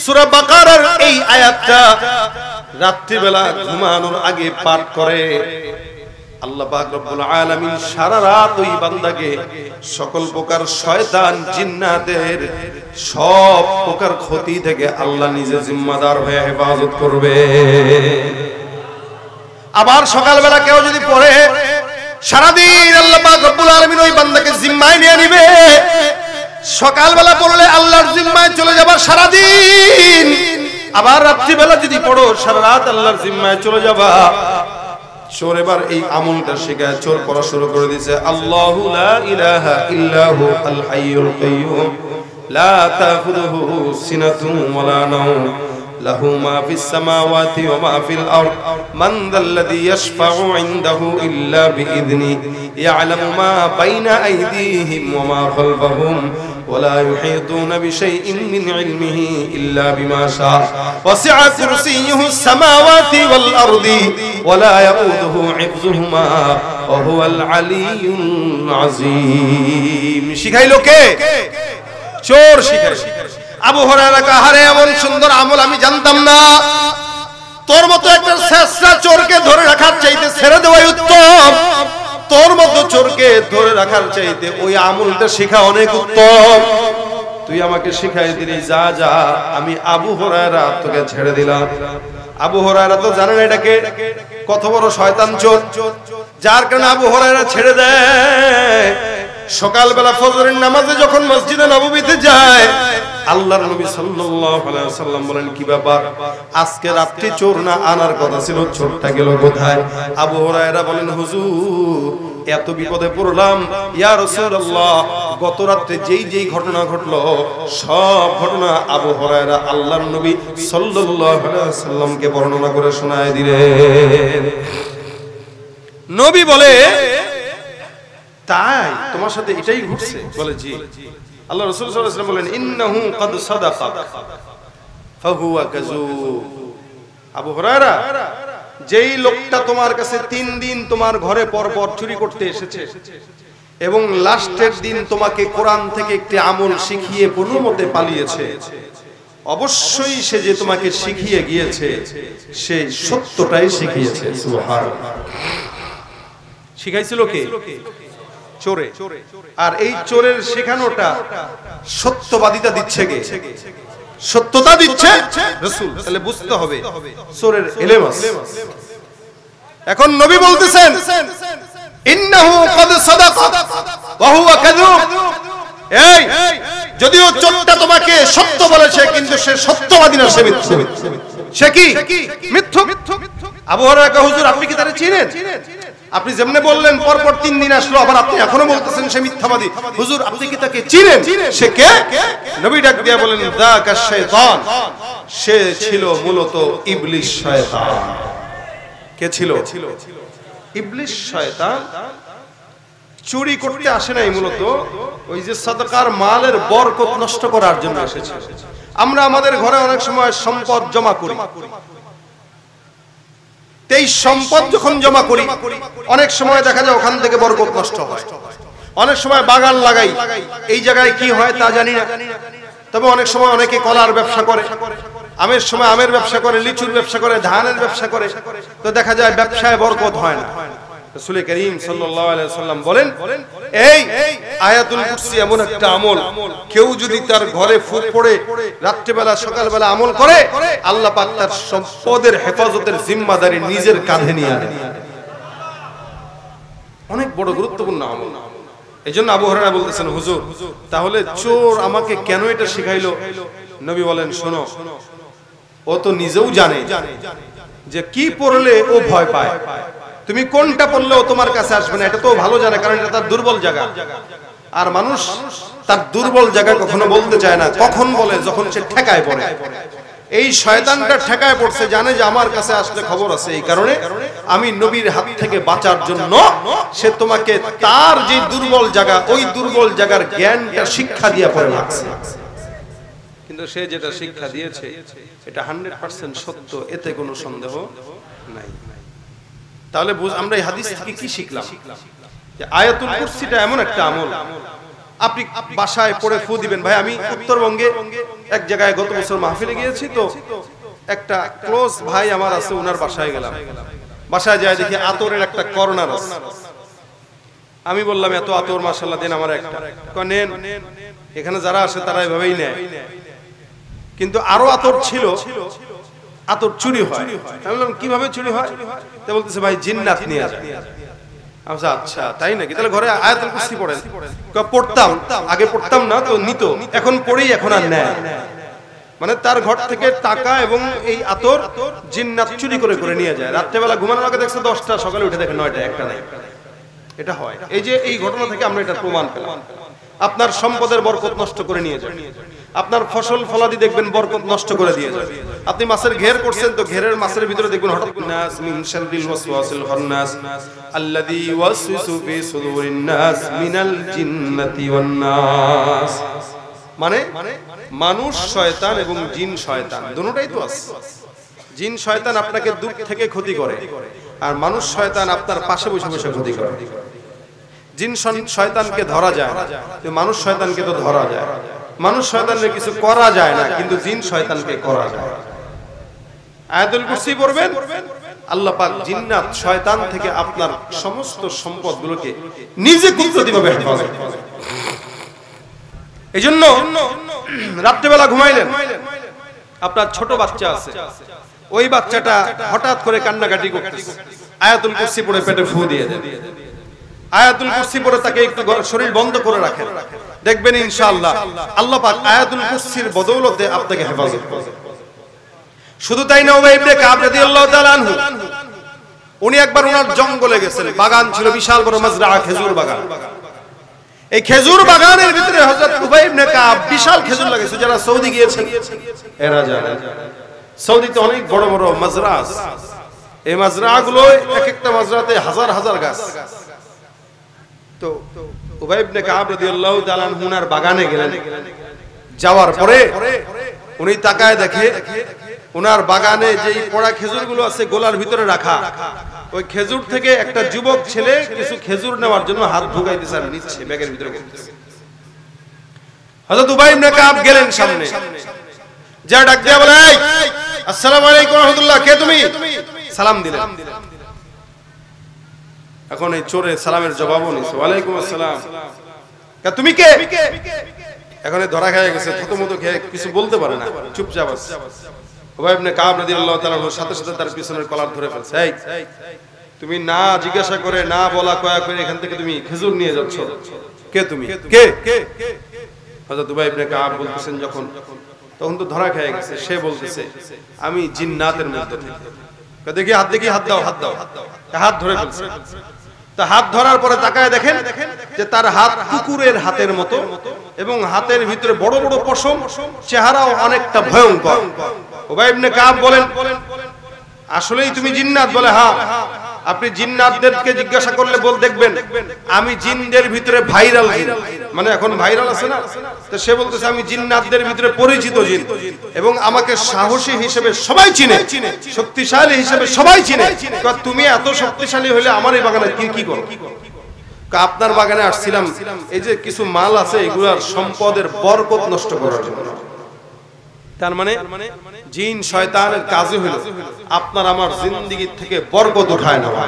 সূরা বাকারার এই আয়াতটা রাত্রি বেলা ঘুমানোর আগে পাঠ করে, আল্লাহ পাক রব্বুল আলামিন সারা রাত ওই বান্দাকে সকল প্রকার শয়তান জিন্নাতের সব প্রকার ক্ষতি থেকে আল্লাহ নিজে জিম্মাদার হয়ে হেফাজত করবে। আবার সকালবেলা কেউ যদি পড়ে, সারাদিন আল্লাহ পাক রব্বুল আলামিন ওই বান্দাকে জিম্মায় নিয়ে নিবে, সকালবেলা পড়লে আল্লাহর জিম্মায় চলে যাবা সারাদিন, আবার রাত্রিবেলা যদি পড়ো সারা রাত আল্লাহর জিম্মায় চলে যাবা। চোর এবার এই আমলটা শেখায়, চোর পড়া শুরু করে দিয়েছে আল্লাহু লা ইলাহা ইল্লাহু আল হাইয়ুল কাইয়্যুম লা তাখুযুহু সিনাতুন ওয়ালা নাওম লাহু মা ফিস সামাওয়াতি ওয়া মা ফিল আরদ মান যাল্লাযী ইয়াশফাউ ইনদাহু ইল্লা বিইذনি ইয়ালামু মা বাইনা আইদিহিম ওয়া মা খালফাহুম ولا يحيطون بشيء من علمه إلا بما شاء وسع كرسيه السماوات والأرض ولا يؤوده حفظهما وهو العلي العظيم শিখাইলো কে? চোর শিখায়। আবু হুরায়রা কাহারে এমন সুন্দর আমল আমি জানতাম না, তোর মতো একটা শেষরা চোরকে ধরে রাখার চাইতে ছেড়ে দেওয়াই উত্তম, তোর মতো চোরকে ধরে রাখার চাইতে ওই আমলটা শেখা অনেক উত্তম। তুই আমাকে শিখাই দিলি, যা যা, আমি আবু হুরায়রা তোকে ছেড়ে দিলাম। আবু হুরায়রা তো জানেন এটাকে কত বড় শয়তান চোর, যার কারণে আবু হুরায়রা ছেড়ে দেয়। সকালবেলা ফজরের নামাজে যখন মসজিদে নববীতে যায়, আল্লাহর নবী সাল্লাল্লাহু আলাইহি ওয়াসাল্লাম বলেন, কি ব্যাপার, আজকে রাত্রি চোর না আনার কথা ছিল, চোরটা গেল কোথায়? আবু হুরায়রা বলেন, হুজুর এত বিপদে পড়লাম ইয়া রাসূলুল্লাহ, গত রাতে যেই ঘটনা ঘটলো সব ঘটনা আবু হুরায়রা আল্লাহর নবী সাল্লাল্লাহু আলাইহি ওয়াসাল্লামকে বর্ণনা করে শোনায় দিলেন। নবী বলে, তাই তোমার সাথে এটাই ঘটছে? বলে জি। আল্লাহ রাসূল সাল্লাল্লাহু আলাইহি ওয়াসাল্লাম বলেন, ইন্নাহু ক্বাদ সাদাকা ফাহুয়া কাযূব। আবু হুরায়রা, যেই লোকটা তোমার কাছে 3 দিন তোমার ঘরে পরপর চুরি করতে এসেছে এবং লাস্টের দিন তোমাকে কোরআন থেকে একটি আমল শিখিয়ে কোনোমতে পালিয়েছে, অবশ্যই সে যে তোমাকে শিখিয়ে গিয়েছে সে সত্যটাই শিখিয়েছে। সুবহানাল্লাহ। শিখাইছিল কে? চোরে। আর এই চোরের শেখানোটা সত্যবাদিতা দিচ্ছে কে? সত্যতা দিচ্ছে রাসূল। তাহলে বুঝতে হবে চোরের এলেম আছে। এখন নবী বলতেছেন, ইন্নাহু ক্বাদ সাদাকা ওয়া হুয়া কাযূব। এই যদিও চোরটা তোমাকে সত্য বলেছে, কিন্তু সে সত্যবাদী না, সে মিথ্যুক। সে কি? মিথ্যুক। আবু হুরায়রা, হুজুর আপনি কি তারে চিনেন? আপনি যেমনে বললেন পরপর 3 দিন আসলো, আবার আপনি এখনো বলতেছেন সে মিথ্যাবাদী। হুজুর আপনি কি তাকে চিনেন? সে কে? নবী ডাক দিয়া বলেন, যাকা শাইতান, সে ছিল মূলত ইবলিস শয়তান। কে ছিল? ইবলিস শয়তান। চুরি করতে আসে নাই, মূলত ওই যে সাদাকার মালের বরকত নষ্ট করার জন্য এসেছে। আমরা আমাদের ঘরে অনেক সময় সম্পদ জমা করি, এই সম্পদ যখন জমা করি অনেক সময় দেখা যায় ওখান থেকে বরকত নষ্ট হয়। অনেক সময় বাগান লাগাই, এই জায়গায় কি হয় তা জানি না, তবে অনেক সময় অনেকে কলার ব্যবসা করে, আমের সময় আমের ব্যবসা করে, লিচুর ব্যবসা করে, ধানের ব্যবসা করে, তো দেখা যায় ব্যবসায় বরকত হয় না। রাসূল করিম সাল্লাল্লাহু আলাইহি ওয়াসাল্লাম বলেন, এই আয়াতুল কুরসি এমন একটা আমল, কেউ যদি তার ঘরে ফুক পড়ে রাত্রিবেলা সকালবেলা আমল করে, আল্লাহ পাক তার সম্পদের হেফাজতের জিম্মাদারি নিজের কাঁধে নিয়ে নেন। অনেক বড় গুরুত্বপূর্ণ আমল। এইজন্য আবু হুরায়রা বলতেছেন, হুজুর তাহলে চোর আমাকে কেন এটা শিখাইলো? নবী বলেন, শোনো, ও তো নিজেও জানে যে কি পড়লে ও ভয় পায়, তুমি কোনটা পড়লেও তোমার কাছে আসবে না, এটা তো ভালো জানে, কারণ এটা তার দুর্বল জায়গা। আর মানুষ তার দুর্বল জায়গা কখনো বলতে চায় না, কখন বলে? যখন সে ঠেকায় পড়ে। এই শয়তানটা ঠেকায় পড়ছে, জানে যে আমার কাছে আসলে খবর আছে, এই কারণে আমি নবীর হাত থেকে বাঁচার জন্য সে তোমাকে তার যে দুর্বল জায়গা, ওই দুর্বল জায়গার জ্ঞানটা শিক্ষা দিয়ে পড়ে লাগছে। কিন্তু সে যেটা শিক্ষা দিয়েছে এটা 100% সত্য, এতে কোনো সন্দেহ নাই। তাহলে আমরা এই হাদিস থেকে কি শিখলাম? যে আয়াতুল কুরসিটা এমন একটা আমল, আপনি বাসায় পড়ে ফু দিবেন। ভাই আমি উত্তরবঙ্গে এক জায়গায় গত বছর মাহফিলে গিয়েছি, তো একটা ক্লোজ ভাই আমার আছে, ওনার বাসায় গেলাম। বাসায় যায় দেখি আতরের একটা কর্নার আছে। আমি বললাম, এত আতর মাশাআল্লাহ দেন আমার একটা। কয় নেন, এখানে যারা আসে তারা এভাবেই নেয়। কিন্তু আরো আতর ছিল, আতর চুরি হয়। আমি বললাম কিভাবে চুরি হয়? তা বলতেছে, ভাই জিন্নাত নিয়ে যায়। আচ্ছা তাই নাকি, তাহলে ঘরে আয়াতুল কুরসি পড়েন। পড়তাম, আগে পড়তাম না তো নিত, এখন পড়েই এখন আর নেয়। মানে তার ঘর থেকে টাকা এবং এই আতর জিন্নাত চুরি করে করে নিয়ে যায়। রাত্রেবেলা ঘুমানোর আগে দেখছে 10টা, সকালে উঠে দেখে 9টা, একটা নাই। এটা হয়। এই যে এই ঘটনা থেকে আমরা এটা প্রমাণ পেলাম। আপনার সম্পদের বরকত নষ্ট করে নিয়ে যায়, আপনার ফসল ফলাদি দেখবেন বরকত নষ্ট করে দিয়ে যায়। আপনি মাছের ঘের করছেন তো ঘেরের মাছের ভিতরে দেখবেন হঠাৎ নাস মিন শাররিল ওয়াসওয়াসিল খান্নাস আল্লাযী ইউওয়াসওয়িসু ফি সুদুরিন নাস মিনাল জিন্নাতি ওয়ান নাস। মানে মানুষ শয়তান এবং জিন শয়তান দুটোটাই তো আছে। জিন শয়তান আপনাকে দূর থেকে ক্ষতি করে, আর মানুষ শয়তান আপনার পাশে বসে বসে ক্ষতি করে। জিন শয়তানকে ধরা যায় না, মানুষ শয়তানকে তো ধরা যায়। মানুষ শয়তানকে কিছু করা যায় না, কিন্তু জিন শয়তানকে করা যায়। আয়াতুল কুরসি পড়বেন, আল্লাহ পাক জিন্নাত শয়তান থেকে আপনার সমস্ত সম্পদগুলোকে নিজে কুদরতিভাবে হেফাজত করেন। এইজন্য রাত্রিবেলা ঘুমাইলেন, আপনার ছোট বাচ্চা আছে, ওই বাচ্চাটা হঠাৎ করে কান্নাকাটি করতেছে, আয়াতুল কুরসি পড়ে পেটে ফু দিয়ে দেন। আয়াতুল কুরসি পড়ে তাকে একটু শরীর বন্ধ করে রাখেন, দেখবেন ইনশাআল্লাহ আল্লাহ পাক আয়াতুল কুরসির বদৌলতে আপনাকে হেফাজত করবে। শুধু তাই না, উবাই ইবনে কাব রাদিয়াল্লাহু তাআলা আনহু উনি একবার ওনার জঙ্গলে গেছেন, বাগান ছিল বিশাল বড় মাজরা, খেজুর বাগান। এই খেজুর বাগানের ভিতরে হযরত উবাই ইবনে কাব বিশাল খেজুর লাগাইছে। যারা সৌদি গিয়েছেন এরা জানে, সৌদিতে অনেক বড় বড় মাজরা আছে। এই মাজরাগুলো এক একটা মাজরাতে হাজার হাজার গাছ। তো উবাই ইবনে কাব রাদিয়াল্লাহু তাআলা আনহু ওনার বাগানে গেলেন। যাওয়ার পরে উনি তাকায় দেখে ওনার বাগানে যেই পড়া খেজুরগুলো আছে গোলার ভিতরে রাখা, ওই খেজুর থেকে একটা যুবক ছেলে কিছু খেজুর নেওয়ার জন্য হাত ঢুকাইতেছে আর নিচ্ছে ব্যাগের ভিতরে। হযরত উবাই ইবনে কাব গেলেন সামনে, যা ডাক দিয়া বলে, আসসালামু আলাইকুম ওয়া রাহমাতুল্লাহ, কে তুমি? সালাম দিলেন। এখন এই চোরে সালামের জবাবও নিছে, ওয়ালাইকুম আসসালাম। তুমি কে? এখন ধরা খেয়ে গেছে, থতমত খেয়ে কিছু বলতে পারে না, চুপচাপ আছে। উবাই ইবনে কাব রাদিয়াল্লাহু তাআলা সাথে সাথে তার পিছনের কলার ধরে ফেলছে। এই তুমি না জিজ্ঞাসা করে না বলা কয়া করে এখান থেকে তুমি খেজুর নিয়ে যাচ্ছ, কে তুমি? কে? হযরত উবাই ইবনে কাব বলতেছেন যখন, তখন তো ধরা খেয়ে গেছে। সে বলতেছে, আমি জিন্নাতের মধ্যে থেকে। দেখি হাত, দেখি হাত দাও, হাত দাও। হাত ধরে ফেলছে। তা হাত ধরার পরে তাকায় দেখেন যে তার হাত কুকুরের হাতের মতো এবং হাতের ভিতরে বড় বড় পশম, চেহারাও অনেকটা ভয়ঙ্কর। উবাই ইবনে কাব বলেন, আসলেই তুমি জিন্নাত? বলে হ্যাঁ। আপনি জিন্নাতদেরকে জিজ্ঞাসা করলে বল দেখবেন আমি জিনদের ভিতরে ভাইরাল জিন, মানে এখন ভাইরাল আছে না, তো সে বলতেছে আমি জিন্নাতদের ভিতরে পরিচিত জিন এবং আমাকে সাহসী হিসেবে সবাই চিনে, শক্তিশালী হিসেবে সবাই চিনে। তুমি এত শক্তিশালী হলে আমার এই বাগানে কি করো? আপনার বাগানে আসছিলাম এই যে কিছু মাল আছে এগুলার সম্পদের বরকত নষ্ট করার জন্য। তার মানে জিন শয়তানের কাজই হলো আপনার আমার জিন্দেগি থেকে বরকত উঠায় নেওয়া।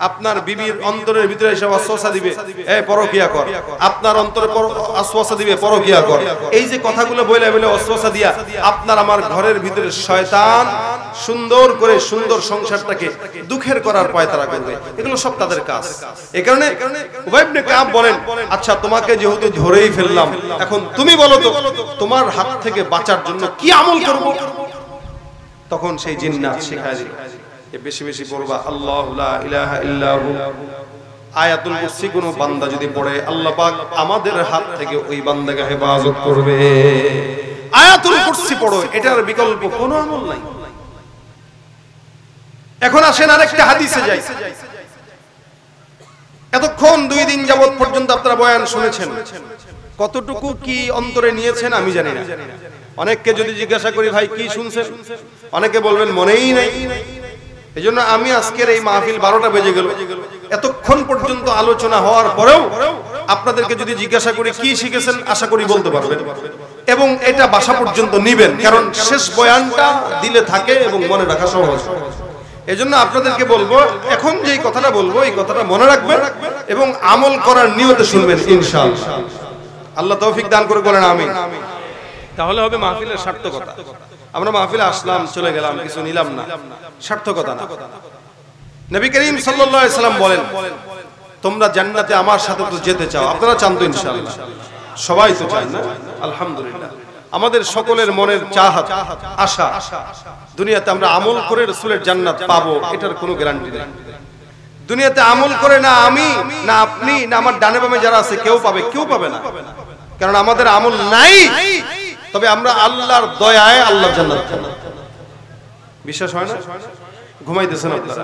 আপনার বিবির অন্তরের ভিতরে এসে ওয়াসওয়াসা দিবে, এই পরকিয়া কর। আপনার অন্তরে ওয়াসওয়াসা দিবে, পরকিয়া কর। এই যে কথাগুলো বলে বলে ওয়াসওয়াসা দিয়া আপনার আমার ঘরের ভিতরে শয়তান সুন্দর করে সুন্দর সংসারটাকে দুঃখের করার পয়তারা করবে। এগুলো সব তাদের কাজ। এই কারণে উবাই ইবনে কাব বলেন, আচ্ছা তোমাকে যেহেতু ধরেই ফেললাম, এখন তুমি বলো তো তোমার হাত থেকে বাঁচার জন্য কি আমল করব? তখন সেই জিন্নাত শেখায় দিল, বেশি বেশি পড়বা আল্লাহু লা ইলাহা ইল্লাহু। আয়াতুল কুরসি কোন বান্দা যদি পড়ে আল্লাহ পাক আমাদের হাত থেকে ওই বান্দাকে হেফাজত করবে। আয়াতুল কুরসি পড়ো, এটার বিকল্প কোনো আমল নাই। এখন আসেন আরেকটা হাদিসে যাই। এতক্ষণ 2 দিন যাবত পর্যন্ত আপনারা বয়ান শুনেছেন, কতটুকু কি অন্তরে নিয়েছেন আমি জানি না। অনেককে যদি জিজ্ঞাসা করি ভাই কি শুনছেন, অনেকে বলবেন মনেই নাই। এজন্য আমি আজকের এই মাহফিল 12টা বেজে গেল, এতক্ষণ পর্যন্ত আলোচনা হওয়ার পরেও আপনাদেরকে যদি জিজ্ঞাসা করি কি শিখেছেন, আশা করি বলতে পারবেন এবং এটা বাসা পর্যন্ত নিবেন, কারণ শেষ বয়ানটা দিলে থাকে এবং মনে রাখা সহজ। এজন্য আপনাদেরকে বলবো এখন যেই কথাটা বলবো এই কথাটা মনে রাখবেন এবং আমল করার নিয়তে শুনবেন ইনশাআল্লাহ। আল্লাহ তৌফিক দান করে বলেন আমিন। তাহলে হবে মাহফিলের সার্থকতা। আমরা মাহফিলে আসলাম, চলে গেলাম, কিছু নিলাম না, সার্থকতা না। নবী করিম সাল্লাল্লাহু আলাইহি সাল্লাম বলেন, তোমরা জান্নাতে আমার সাথে তো যেতে চাও, আপনারা চান তো ইনশাআল্লাহ? সবাই তো চান না? আলহামদুলিল্লাহ। আমাদের সকলের মনের চাহত, আশা, দুনিয়াতে আমরা আমল করে রাসূলের জান্নাত পাবো, এটার কোনো গ্যারান্টি নেই। দুনিয়াতে আমল করে না আমি, না আপনি, না আমার ডানে বামে যারা আছে কেউ পাবে, কেউ পাবে না, কারণ আমাদের আমল নাই। তবে আমরা আল্লাহর দয়ায় আল্লাহর জান্নাত পাবো। বিশ্বাস হয় না? ঘুমাইতেছেন আপনারা,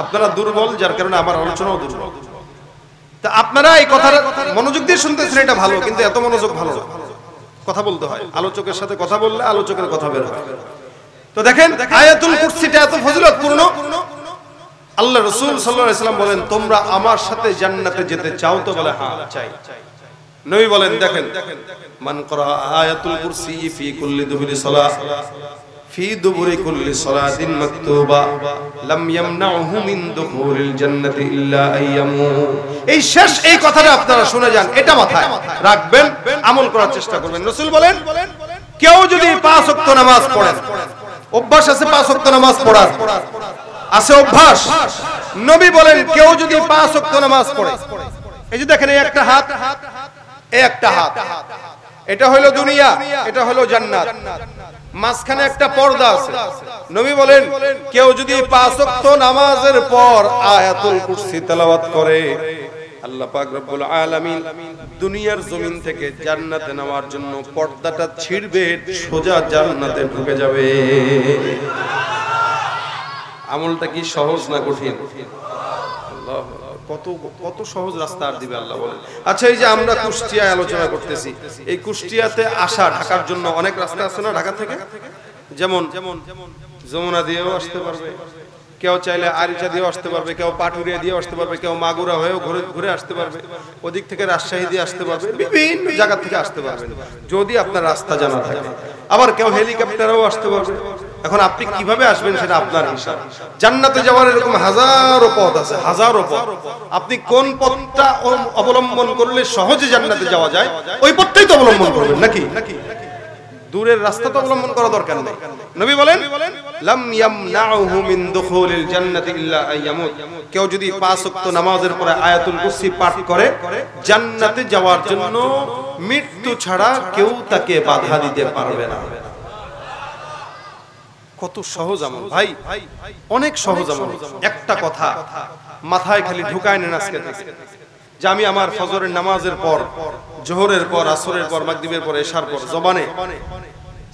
আপনারা দুর্বল, যার কারণে আমার আলোচনাও দুর্বল। তা আপনারা এই কথাটা মনোযোগ দিয়ে শুনতেছেন, এটা ভালো, কিন্তু এত মনোযোগ ভালো না। কথা বলতে হয়, আলোচকের সাথে কথা বললে আলোচকের কথা বের হয়। তো দেখেন আয়াতুল কুরসিটা এত ফজিলতপূর্ণ। আল্লাহ রাসূল সাল্লাল্লাহু আলাইহি ওয়াসাল্লাম বলেন, তোমরা আমার সাথে জান্নাতে যেতে চাও? তো বলে হ্যাঁ চাই। নবী বলেন, দেখেন, মান করা আয়াতুল কুরসি ফি কুল্লি দুবুরি সালাহ ফি দুবুরি কুল্লি সালাতিন মাকতুবা লাম ইয়ামনাহু মিন দুখুলিল জান্নাতি ইল্লা আইয়ামু। এই শেষ এই কথাটা আপনারা শুনে যান, এটা মাথায় রাখবেন, আমল করার চেষ্টা করবেন। রাসূল বলেন, কেউ যদি 5 ওয়াক্ত নামাজ পড়েন, অভ্যাস আছে 5 ওয়াক্ত নামাজ পড়ার, আছে অভ্যাস। নবী বলেন, কেউ যদি 5 ওয়াক্ত নামাজ পড়ে, এই যে দেখেন, এই একটা হাত, এই একটা হাত, এটা হলো দুনিয়া, এটা হলো জান্নাত, মাঝখানে একটা পর্দা আছে। নবী বলেন, কেউ যদি 5 ওয়াক্ত নামাজের পর আয়াতুল কুরসি তেলাওয়াত করে, আল্লাহ পাক রব্বুল আলামিন দুনিয়ার জমিন থেকে জান্নাতে নেওয়ার জন্য পর্দাটা ছিঁড়বে, সোজা জান্নাতে ঢুকে যাবে। আমলটা কি সহজ না কঠিন? আল্লাহ, কত কত সহজ রাস্তা আর দিবে আল্লাহ বলেন। আচ্ছা, এই যে আমরা কুষ্টিয়ায় আলোচনা করতেছি, এই কুষ্টিয়াতে আসা ঢাকার জন্য অনেক রাস্তা আছে না? ঢাকা থেকে যেমন যমুনা দিয়েও আসতে পারবে, কেউ চাইলে আরিচা দিয়েও আসতে পারবে, কেউ পাটুরিয়া দিয়েও আসতে পারবে, কেউ মাগুরা হয়েও ঘুরে আসতে পারবে, ওদিক থেকে রাজশাহী দিয়ে আসতে পারবে, বিভিন্ন জায়গা থেকে আসতে পারবেন যদি আপনার রাস্তা জানা থাকে। আবার কেউ হেলিকপ্টারেও আসতে পারবে। এখন আপনি কিভাবে আসবেন সেটা আপনার হিসাব। জান্নাতে যাওয়ার এরকম হাজারো পথ আছে, হাজারো পথ। আপনি কোন পথটা অবলম্বন করলে সহজে জান্নাতে যাওয়া যায়, ওই পথটাই তো অবলম্বন করবেন, নাকি? দূরের রাস্তা তো অবলম্বন করা দরকার নেই। নবী বলেন, লাম ইয়ামনাহু মিন দুখুলিল জান্নাতি ইল্লা আইয়ামুত। কেউ যদি 5 ওয়াক্ত নামাজের পরে আয়াতুল কুরসি পাঠ করে, জান্নাতে যাওয়ার জন্য মৃত্যু ছাড়া কেউ তাকে বাধা দিতে পারবে না। কত সহজ আমল ভাই, অনেক সহজ আমল। একটা কথা মাথায় খালি ঢুকায় নেন আজকে থেকে, যে আমি আমার ফজরের নামাজের পর, জোহরের পর, আসরের পর, মাগরিবের পর, এশার পর জবানে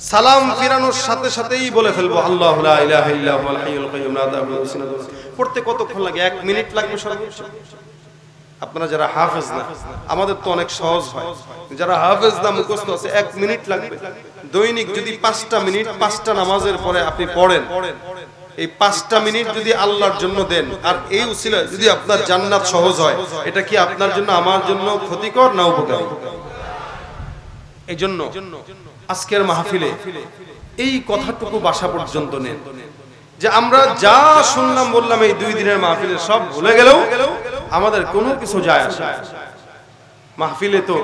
সালাম ফিরানোর সাথে সাথেই বলে ফেলবো, আল্লাহু লা ইলাহা ইল্লা হুয়াল হাইয়ুল কাইয়্যুম লা তাখুযুহু সিনাতুন। পড়তে কতক্ষণ লাগে? 1 মিনিট লাগবে সর্বোচ্চ। আপনারা যারা হাফেজ না, আমাদের তো অনেক সহজ হয়, যারা হাফেজ না, মুখস্থ আছে, 1 মিনিট লাগবে। দৈনিক যদি 5টা মিনিট 5টা নামাজের পরে আপনি পড়েন, এই 5টা মিনিট যদি আল্লাহর জন্য দেন, আর এই উসিলা যদি আপনার জান্নাত সহজ হয়, এটা কি আপনার জন্য আমার জন্য ক্ষতিকর না উপকারী? এই জন্য আজকের মাহফিলে এই কথাটুকু বাসা পর্যন্ত নেন, যে আমরা যা শুনলাম বললাম এই 2 দিনের মাহফিলে সব ভুলে গেলেও আমাদের কোনো কিছু যায় আসে না। মাহফিলে তো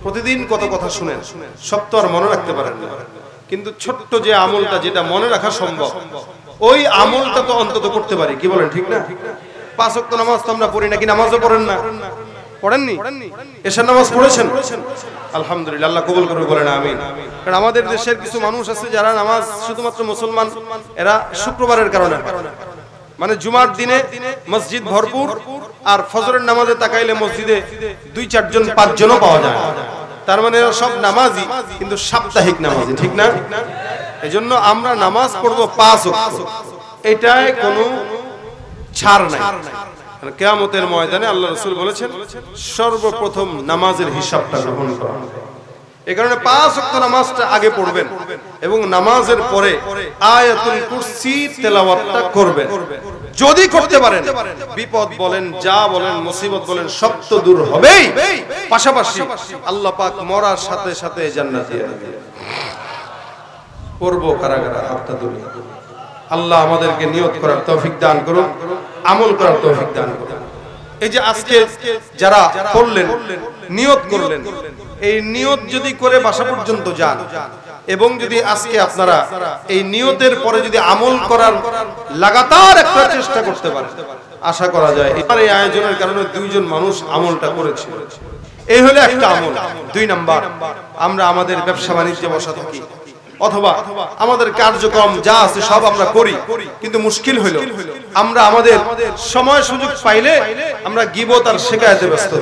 প্রতিদিন কত কথা শুনেন, সব তো আর মনে রাখতে পারেন না, কিন্তু ছোট্ট যে আমলটা যেটা মনে রাখা সম্ভব, ওই আমলটা তো অন্তত করতে পারি। কি বলেন, ঠিক না? 5 ওয়াক্ত নামাজ তো আমরা পড়ি না, কি নামাজও পড়েন না? পড়েননি? এশার নামাজ পড়েছেন? আলহামদুলিল্লাহ, আল্লাহ কবুল করবে বলেন আমিন। কারণ আমাদের দেশের কিছু মানুষ আছে যারা নামাজ শুধুমাত্র মুসলমান, এরা শুক্রবারের কারণে, মানে জুমার দিনে মসজিদ ভরপুর, আর ফজরের নামাজে তাকাইলে মসজিদে 2-4 জন 5 জনও পাওয়া যায়, তার মানে এরা সব নামাজি, কিন্তু সাপ্তাহিক নামাজি, ঠিক না? এজন্য আমরা নামাজ পড়বো 5 ওয়াক্ত, এটাই কোনো ছাড় নাই। কিয়ামতের ময়দানে আল্লাহ রাসূল বলেছেন, সর্বপ্রথম নামাজের হিসাবটা গ্রহণ করা হবে। এই কারণে 5 ওয়াক্ত নামাজটা আগে পড়বেন এবং নামাজের পরে আয়াতুল কুরসি তেলাওয়াতটা করবেন। যদি করতে পারেন, বিপদ বলেন, যা বলেন, মুসিবত বলেন, সব তো দূর হবেই, পাশাপাশি আল্লাহ পাক মরার সাথে সাথে জান্নাত দিয়ে দেবেন। পড়বো কারাগারা হাতটা তুলে। আল্লাহ আমাদেরকে নিয়ত করার তৌফিক দান করুন, আমল করার তৌফিক দান করুন। এই যে আজকে যারা পড়লেন, নিয়ত করলেন, এই নিয়ত যদি করে বাসা পর্যন্ত যান, এবং যদি আজকে আপনারা এই নিয়তের পরে যদি আমল করার লাগাতার একটা চেষ্টা করতে পারেন, আশা করা যায় এবার এই আয়োজনের কারণে 2 জন মানুষ আমলটা করেছিল। এই হলো একটা আমল। 2 নাম্বার, আমরা আমাদের ব্যবসা বাণিজ্যে বসা থাকি অথবা আমাদের কার্যক্রম যা আছে সব আমরা করি, কিন্তু মুশকিল হলো আমরা আমাদের সময় সুযোগ পাইলে আমরা গীবত আর শিকায়েতে ব্যস্ত।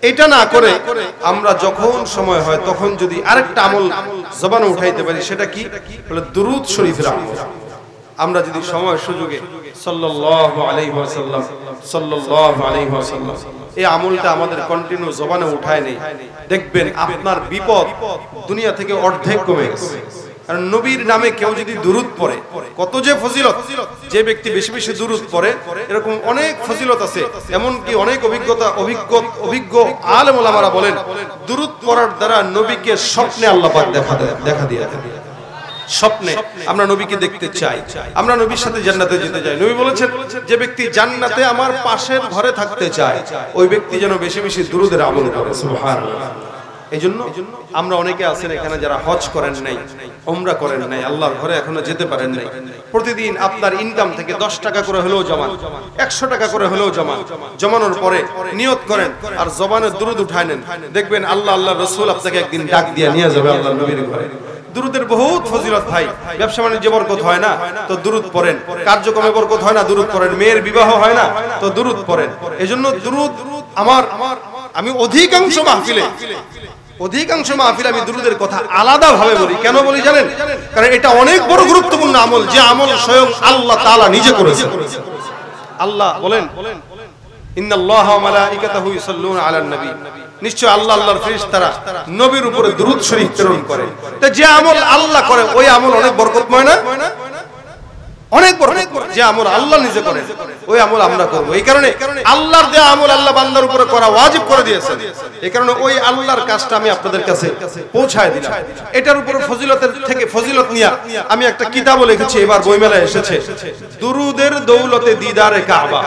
এটা না করে আমরা যখন সময় হয় তখন যদি আরেকটা আমল জবানে উঠাইতে পারি, সেটা কি বলে দুরূদ শরীফের আমল। আমরা যদি সময় সুযোগে সাল্লাল্লাহু আলাইহি ওয়াসাল্লাম সাল্লাল্লাহু আলাইহি ওয়াসাল্লাম এই আমলটা আমাদের কন্টিনিউ জবানে উঠায় নেই, দেখবেন আপনার বিপদ দুনিয়া থেকে অর্ধেক কমে গেছে। কারণ নবীর নামে কেউ যদি দুরূদ পড়ে, কত যে ফজিলত, যে ব্যক্তি বেশি বেশি দুরূদ পড়ে এরকম অনেক ফজিলত আছে। এমন কি অনেক অভিজ্ঞ আলেম ওলামারা বলেন দুরূদ পড়ার দ্বারা নবীকে স্বপ্নে আল্লাহ পাক দেখা দিয়ে দেন। স্বপ্নে আমরা নবীকে দেখতে চাই, আমরা নবীর সাথে জান্নাতে যেতে চাই। নবী বলেছেন যে ব্যক্তি জান্নাতে আমার পাশের ঘরে থাকতে চায় ওই ব্যক্তি যেন বেশি বেশি দুরূদের আমল করে। সুবহানাল্লাহ। এইজন্য আমরা অনেকে আছেন এখানে যারা হজ করেন নাই, উমরা করেন নাই, আল্লাহর ঘরে এখনো যেতে পারেন নাই। প্রতিদিন আপনার ইনকাম থেকে 10 টাকা করে হলেও জমান, 100 টাকা করে হলেও জমানোর পরে নিয়ত করেন আর জবানে দুরূদ উঠায় নেন, দেখবেন আল্লাহ আল্লাহ রাসূল আপনাকে একদিন ডাক দিয়ে নিয়ে যাবে আল্লাহর নবীর ঘরে। দুরূদের বহুত ফজিলত ভাই। ব্যবসা বাণিজ্যে বরকত হয় না তো দুরূদ পড়েন, কার্যক্রমে বরকত হয় না দুরূদ পড়েন, মেয়ের বিবাহ হয় না তো দুরূদ পড়েন। এজন্য দুরূদ আমি অধিকাংশ মাহফিলে আমি দুরূদের কথা আলাদা ভাবে বলি। কেন বলি জানেন? কারণ এটা অনেক বড় গুরুত্বপূর্ণ আমল, যে আমল স্বয়ং আল্লাহ তাআলা নিজে করেছেন। আল্লাহ বলেন ইন্নাল্লাহা ওয়া মালাইকাতাহু ইউসাল্লুনা আলান নবী, নিশ্চয় আল্লাহ আল্লাহর ফেরেশতারা নবীর উপরে দুরূদ শরীফ প্রেরণ করে। তো যে আমল আল্লাহ করে ওই আমল অনেক বরকতময় না? অনেক বরকত। যে আমল আল্লাহ নিজে করেন ওই আমল আমরা করব। এই কারণে আল্লাহর দেয়া আমল আল্লাহ বান্দার উপরে করা ওয়াজিব করে দিয়েছেন। এই কারণে ওই আল্লাহর কাজটা আমি আপনাদের কাছে পৌঁছায় দিলাম। এটার উপরে ফজিলতের থেকে ফজিলত নিয়ে আমি একটা কিতাবও লিখেছি, এবার বইমেলায় এসেছে, দুরুদের দৌলতে দিদারে কাবা।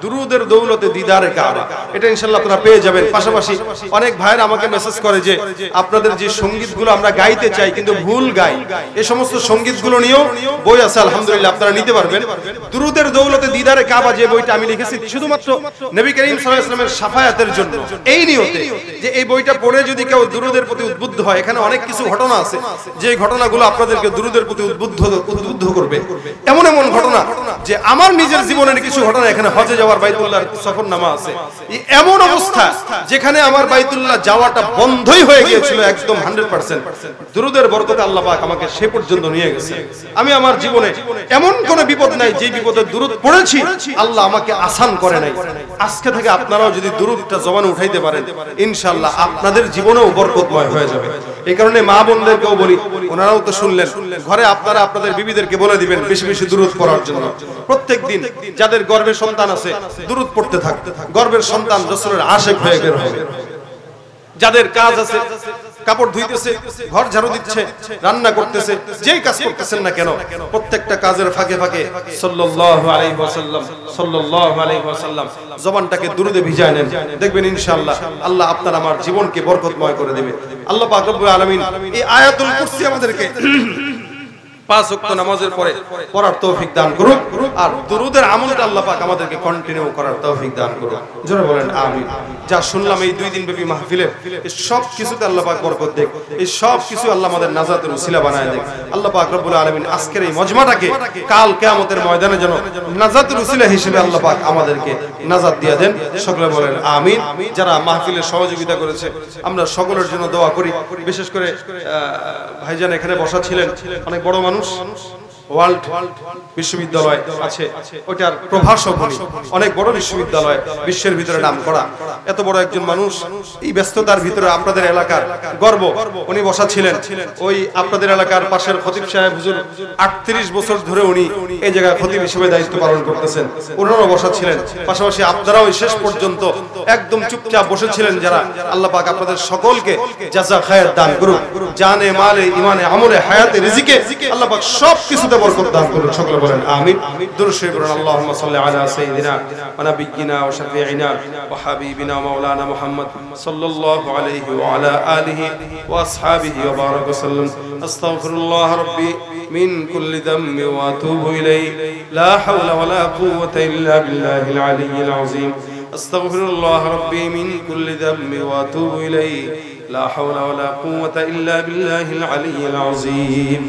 দুরুদের দৌলতে দিদারে কাবা, এটা ইনশাআল্লাহ আপনারা পেয়ে যাবেন। পাশাপাশি অনেক ভাইরা আমাকে মেসেজ করে যে আপনাদের যে সঙ্গীতগুলো আমরা গাইতে চাই কিন্তু ভুল গাই, এই সমস্ত সঙ্গীতগুলো নিয়েও বই আছে আলহামদুলিল্লাহ, আপনারা নিতে পারবেন। দুরুদের দৌলতে দিদারে কাবা যে বইটা আমি লিখেছি শুধুমাত্র নবী করিম সাল্লাল্লাহু আলাইহি ওয়াসাল্লামের শাফায়াতের জন্য, এই নিয়তে যে এই বইটা পড়ে যদি কেউ দুরুদের প্রতি উদ্বুদ্ধ হয়, এখানে অনেক কিছু ঘটনা আছে যে ঘটনাগুলো আপনাদেরকে দুরুদের প্রতি উদ্বুদ্ধ করবে। এমন এমন ঘটনা যে আমার নিজের জীবনের কিছু ঘটনা, এখানে হজে যাওয়ার বাইতুল্লাহর সফরনামা আছে, এমন অবস্থা যেখানে আমার বাইতুল্লাহ যাওয়াটা বন্ধই হয়ে গিয়েছিল একদম 100%। দুরুদের বরকতে আল্লাহ পাক আমাকে সে পর্যন্ত নিয়ে গেছে। আমি আমার জীবনে এমন কোন বিপদ নাই যে বিপদে দুরূদ পড়েছি আল্লাহ আমাকে আসান করে নাই। আজকে থেকে আপনারাও যদি দুরূদটা জবানে উঠাইতে পারেন ইনশাআল্লাহ আপনাদের জীবনেও বরকতময় হয়ে যাবে। এই কারণে মা বোনদেরকেও বলি, ওনারাও তো শুনলেন, ঘরে আপনারা আপনাদের বিবিদেরকে বলে দিবেন বেশি বেশি দুরূদ পড়ার জন্য। প্রত্যেকদিন যাদের গর্ভে সন্তান আছে দুরূদ পড়তে থাকতে, গর্ভের সন্তান রাসূলের আশিক হয়ে বের হবে। যাদের কাজ আছে, কাপড় ধুইতেছে, ঘর ঝাড়ু দিচ্ছে, রান্না করতেছে, যেই কাজ করতেছেন না কেন প্রত্যেকটা কাজের ফাঁকে ফাঁকে সাল্লাল্লাহু আলাইহি ওয়াসাল্লাম সাল্লাল্লাহু আলাইহি ওয়াসাল্লাম জবানটাকে দুরূদে ভিজায় নেন, দেখবেন ইনশাআল্লাহ আল্লাহ আপনার আমার জীবনকে বরকতময় করে দেবে। আল্লাহ পাক রব্বুল আলামিন এই আয়াতুল কুরসি আমাদেরকে 5 ওয়াক্ত নামাজের পরে পড়ার তৌফিক দান করুন, আর দুরূদের আমলটা আল্লাহ পাক আমাদেরকে কন্টিনিউ করার তৌফিক দান করুন। জোরে বলেন আমিন। যা শুনলাম এই 2 দিন ব্যাপী মাহফিলে, এই সব কিছুতে আল্লাহ পাক বরকত দেখ, এই সব কিছু আল্লাহ আমাদের নাজাতের উসিলা বানায় দেখ। আল্লাহ পাক রব্বুল আলামিন আজকের এই মজমাটাকে কাল কিয়ামতের ময়দানে যেন নাজাতের উসিলা হিসেবে আল্লাহ পাক আমাদেরকে নাজাত দিয়ে দেন। সকলে বলেন আমিন। যারা মাহফিলে সহযোগিতা করেছে আমরা সকলের জন্য দোয়া করি। বিশেষ করে ভাইজান এখানে বসা ছিলেন, অনেক বড় মানুষ, ওয়ার্ল্ড বিশ্ববিদ্যালয় আছে, ওটার প্রভাষক, অনেক বড় বিশ্ববিদ্যালয়, বিশ্বের ভিতরে নাম করা, এত বড় একজন মানুষ এই ব্যস্ততার ভিতরে আপনাদের এলাকার গর্ব, উনি বসা ছিলেন ওই আপনাদের এলাকার পাশের খতিব সাহেব হুজুর 38 বছর ধরে উনি এই জায়গায় খতিব হিসেবে দায়িত্ব পালন করতেছেন, ওনারও বসা ছিলেন। পাশাপাশি আপনারাও শেষ পর্যন্ত একদম চুপচাপ বসেছিলেন যারা, আল্লাহ পাক আপনাদের সকলকে জাযা খায়র দান করুন। জানে মালে ইমানে আমলে হায়াতে রিজিকে আল্লাহ পাক সব কিছুতে বরকত দান করুন। সকলে বলেন আমিন। দুরূদ শরীফ পড়ুন। আল্লাহুম্মা সাল্লি আলা সাইয়্যিদিনা ওয়া নাবিয়্যিনা ওয়া শাফিঈনা ওয়া হাবিবিনা মাওলানা মুহাম্মদ সাল্লাল্লাহু আলাইহি ওয়া আলা আলিহি ওয়া আসহাবিহি ওয়া বারাক ওয়া সাল্লাম। আস্তাগফিরুল্লাহ রাব্বি মিন কুল্লি যামবি ওয়া আতুবু ইলাইহি লা হাওলা ওয়া লা কুওয়াতা ইল্লা বিল্লাহিল আলিয়্যিল আযীম। আস্তাগফিরুল্লাহ রাব্বি মিন কুল্লি যামবি ওয়া আতুবু ইলাইহি لا حول ولا قوة إلا بالله العلي العظيم